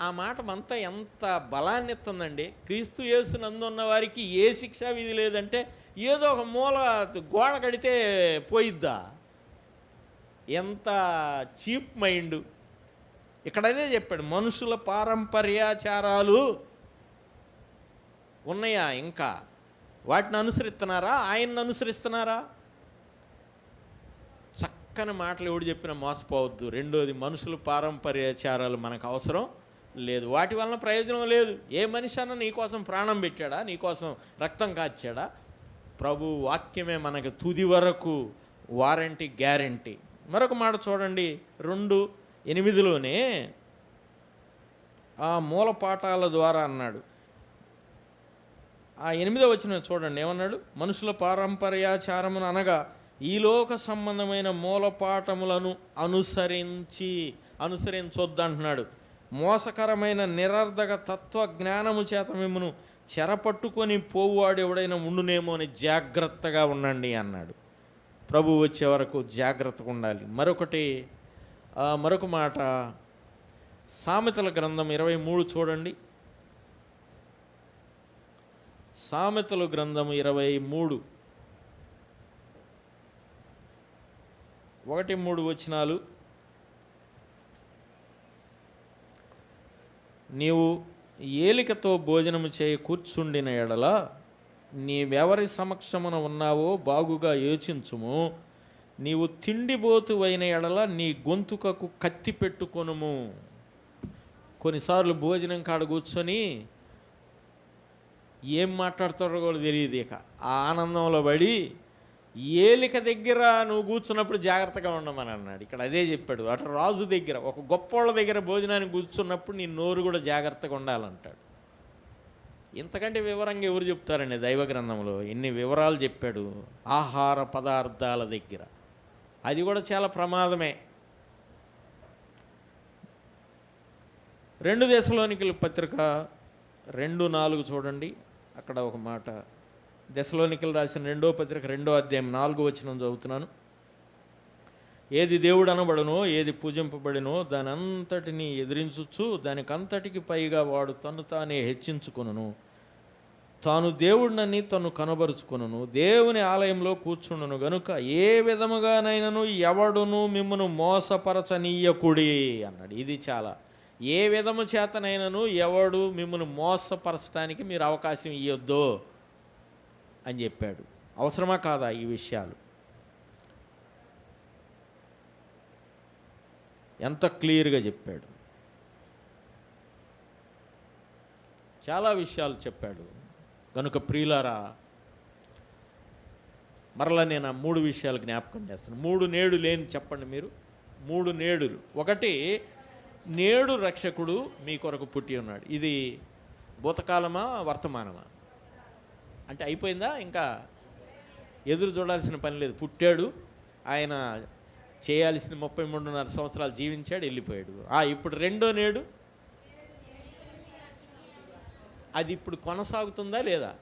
ఆ మాట అంతా ఎంత బలాన్ని ఇస్తుందండి. క్రీస్తు యేసునందున్న వారికి ఏ శిక్షా విధి లేదంటే ఏదో ఒక మూల గోడ కడితే పోయిద్దా? ఎంత చీప్ మైండ్. ఇక్కడ అదే చెప్పాడు, మనుషుల పారంపర్యాచారాలు ఉన్నాయా ఇంకా? వాటిని అనుసరిస్తున్నారా, ఆయన్ని అనుసరిస్తున్నారా? చక్కని మాటలు ఎవడు చెప్పినా మోసపోవద్దు. రెండోది, మనుషుల పారంపర్యాచారాలు మనకు అవసరం లేదు. వాటి వలన ప్రయోజనం లేదు. ఏ మనిషి అన్న నీకోసం ప్రాణం పెట్టాడా, నీకోసం రక్తం కాచాడా? ప్రభు వాక్యమే మనకు తుది వరకు వారంటీ, గ్యారంటీ. మరొక మాట చూడండి, 2:8లోనే ఆ మూల పాఠాల ద్వారా అన్నాడు. ఆ 8వ వచనం చూడండి, ఏమన్నాడు? మనుషుల పారంపర్యాచారమును అనగా ఈ లోక సంబంధమైన మూలపాఠములను అనుసరించొద్దు అంటున్నాడు. మోసకరమైన నిరర్ధక తత్వజ్ఞానము చేత మిమ్మను చెరపట్టుకొని పోవువాడు ఎవడైనా ఉండునేమో అని జాగ్రత్తగా ఉండండి అన్నాడు. ప్రభు వచ్చే వరకు జాగ్రత్తగా ఉండాలి. మరొక మాట, సామెతల గ్రంథం 23 చూడండి. సామెతల గ్రంథం 23 1-3 వచనాలు. నీవు ఏలికతో భోజనము చేయి కూర్చుండిన ఎడల నీవెవరి సమక్షమున ఉన్నావో బాగుగా యోచించుము. నీవు తిండిబోతువైన ఎడల నీ గొంతుకకు కత్తి పెట్టుకొనుము. కొన్నిసార్లు భోజనం కాడ కూర్చొని ఏం మాట్లాడతాడో కూడా తెలియదు. ఇక ఆ ఆనందంలో పడి ఏలిక దగ్గర నువ్వు కూర్చున్నప్పుడు జాగ్రత్తగా ఉండమని అన్నాడు. ఇక్కడ అదే చెప్పాడు. అటు రాజు దగ్గర, ఒక గొప్పోళ్ళ దగ్గర భోజనానికి కూర్చున్నప్పుడు నీ నోరు కూడా జాగ్రత్తగా ఉండాలంటాడు. ఇంతకంటే వివరంగా ఎవరు చెప్తారండి? దైవ గ్రంథంలో ఎన్ని వివరాలు చెప్పాడు ఆహార పదార్థాల దగ్గర. అది కూడా చాలా ప్రమాదమే. 2 దెసలోనికల పత్రిక 2:4 చూడండి. అక్కడ ఒక మాట, దెసలోనికలు రాసిన 2వ పత్రిక 2వ అధ్యాయం 4వ వచనం చదువుతున్నాను. ఏది దేవుడు అనబడునో, ఏది పూజింపబడినో దాని అంతటిని ఎదిరించుచు దానికంతటికి పైగా వాడు తను తానే హెచ్చించుకొనును. తాను దేవుడినని తను కనబరుచుకొనును. దేవుని ఆలయంలో కూర్చుండును గనుక ఏ విధముగానైనను ఎవడును మిమ్మను మోసపరచనీయకుడి అన్నాడు. ఇది చాలా, ఏ విధము చేతనైనను ఎవడు మిమ్మల్ని మోసపరచడానికి మీరు అవకాశం ఇవ్వద్దు అని చెప్పాడు. అవసరమా కాదా ఈ విషయాలు? ఎంత క్లియర్గా చెప్పాడు. చాలా విషయాలు చెప్పాడు. కనుక ప్రియులారా, మరలా నేను ఆ 3 విషయాలు జ్ఞాపకం చేస్తాను. 3 నేడులు లేని చెప్పండి మీరు. 3 నేడులు. ఒకటి, నేడు రక్షకుడు మీ కొరకు పుట్టి ఉన్నాడు. ఇది భూతకాలమా వర్తమానమా? అంటే అయిపోయిందా? ఇంకా ఎదురు చూడాల్సిన పని లేదు. పుట్టాడు, ఆయన చేయాల్సింది 33.5 సంవత్సరాలు జీవించాడు, వెళ్ళిపోయాడు. ఇప్పుడు రెండో నేడు, అది ఇప్పుడు కొనసాగుతుందా లేదా?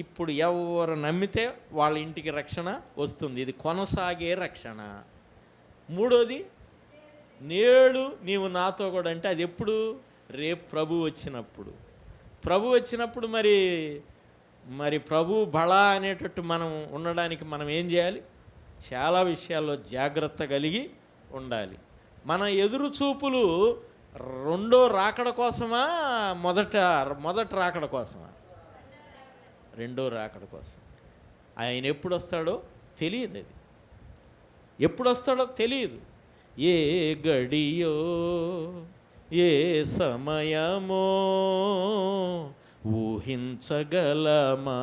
ఇప్పుడు ఎవరు నమ్మితే వాళ్ళ ఇంటికి రక్షణ వస్తుంది. ఇది కొనసాగే రక్షణ. మూడోది, నేడు నీవు నాతో కూడా అంటే అది ఎప్పుడు? రేపు ప్రభు వచ్చినప్పుడు. ప్రభు వచ్చినప్పుడు మరి ప్రభు బళా అనేటట్టు మనం ఉండడానికి మనం ఏం చేయాలి? చాలా విషయాల్లో జాగ్రత్త కలిగి ఉండాలి. మన ఎదురు చూపులు రెండో రాకడ కోసమా, మొదట రాకడ కోసమా? రెండో రాకడ కోసం. ఆయన ఎప్పుడు వస్తాడో తెలియదు. అది ఎప్పుడు వస్తాడో తెలియదు. ఏ గడియో ఏ సమయమో ఊహించగలమా?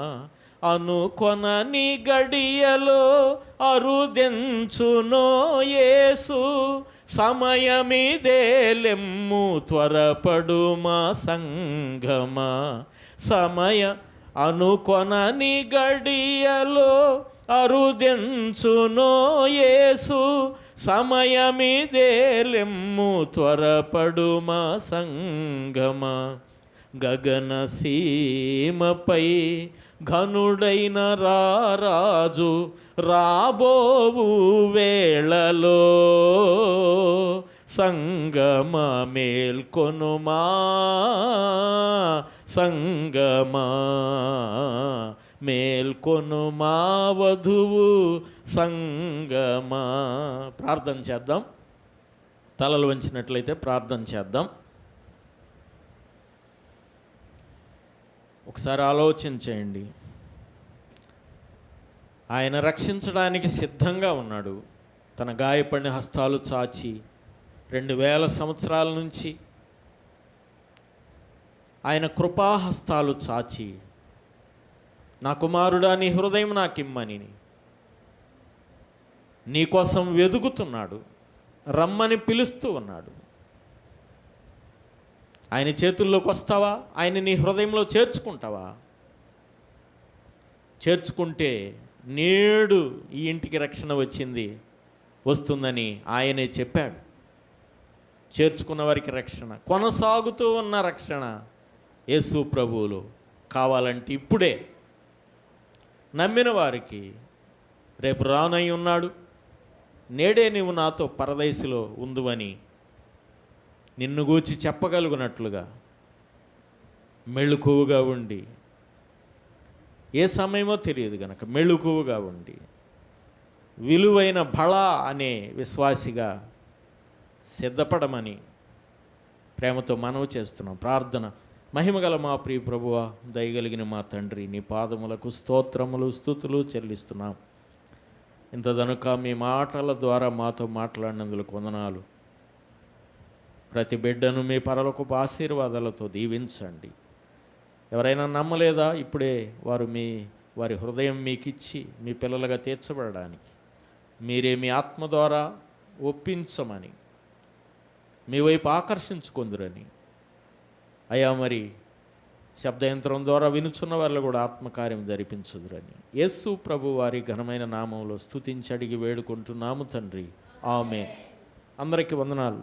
అనుకొనని గడియలో అరుదెంచునో యేసు. సమయమిదేలెమ్ము త్వరపడుమా సంగమా. అనుకొనని గడియలో అరుదెంచునో యేసు. సమయమిదేలెమ్ము త్వరపడుమా సంగమా. గగన సీమపై ఘనుడైన రారాజు రాబోవు వేళలో సంగమా మేల్కొనుమా. సంగమా మేల్కొనుమా వధువు సంగమా. ప్రార్థన చేద్దాం. తలలు వంచినట్లయితే ప్రార్థన చేద్దాం. ఒకసారి ఆలోచన చేయండి. ఆయన రక్షించడానికి సిద్ధంగా ఉన్నాడు. తన గాయపడిన హస్తాలు చాచి 2000 సంవత్సరాల నుంచి ఆయన కృపాహస్తాలు చాచి, నా కుమారుడా నీ హృదయం నాకిమ్మని నీకోసం వెదుకుతున్నాడు, రమ్మని పిలుస్తూ ఉన్నాడు. ఆయన చేతుల్లోకి వస్తావా? ఆయన నీ హృదయంలో చేర్చుకుంటావా? చేర్చుకుంటే నేడు ఈ ఇంటికి రక్షణ వస్తుందని ఆయనే చెప్పాడు. చేర్చుకున్న వారికి రక్షణ, కొనసాగుతూ ఉన్న రక్షణ యేసు ప్రభువులో కావాలంటే ఇప్పుడే నమ్మిన వారికి రేపు రానై ఉన్నాడు. నేడే నీవు నాతో పరదేశిలో ఉందువని నిన్ను గూర్చి చెప్పగలుగునట్లుగా మెళుకువగా ఉండి, ఏ సమయమో తెలియదు గనక మెళుకువగా ఉండి, విలువైన బళ అనే విశ్వాసిగా సిద్ధపడమని ప్రేమతో మనవి చేస్తున్నాం. ప్రార్థన. మహిమగల మా ప్రియ ప్రభువా, దయగలిగిన మా తండ్రి, నీ పాదములకు స్తోత్రములు స్తుతులు చెల్లిస్తున్నాం. ఇంతదనుక మీ మాటల ద్వారా మాతో మాట్లాడినందుకు వందనాలు. ప్రతి బిడ్డను మీ పరలోకపు ఆశీర్వాదాలతో దీవించండి. ఎవరైనా నమ్మలేదా? ఇప్పుడే వారి హృదయం మీకిచ్చి మీ పిల్లలుగా తీర్చబడడానికి మీరే మీ ఆత్మ ద్వారా ఒప్పించమని, మీ వైపు ఆకర్షించుకుందురని. అయ్యా, మరి శబ్దయంత్రం ద్వారా వినుచున్న వాళ్ళు కూడా ఆత్మకార్యం జరిపించుదురని యేసు ప్రభు వారి ఘనమైన నామంలో స్తుతించి అడిగి వేడుకుంటున్నాము తండ్రి. ఆమేన్. అందరికీ వందనాలు.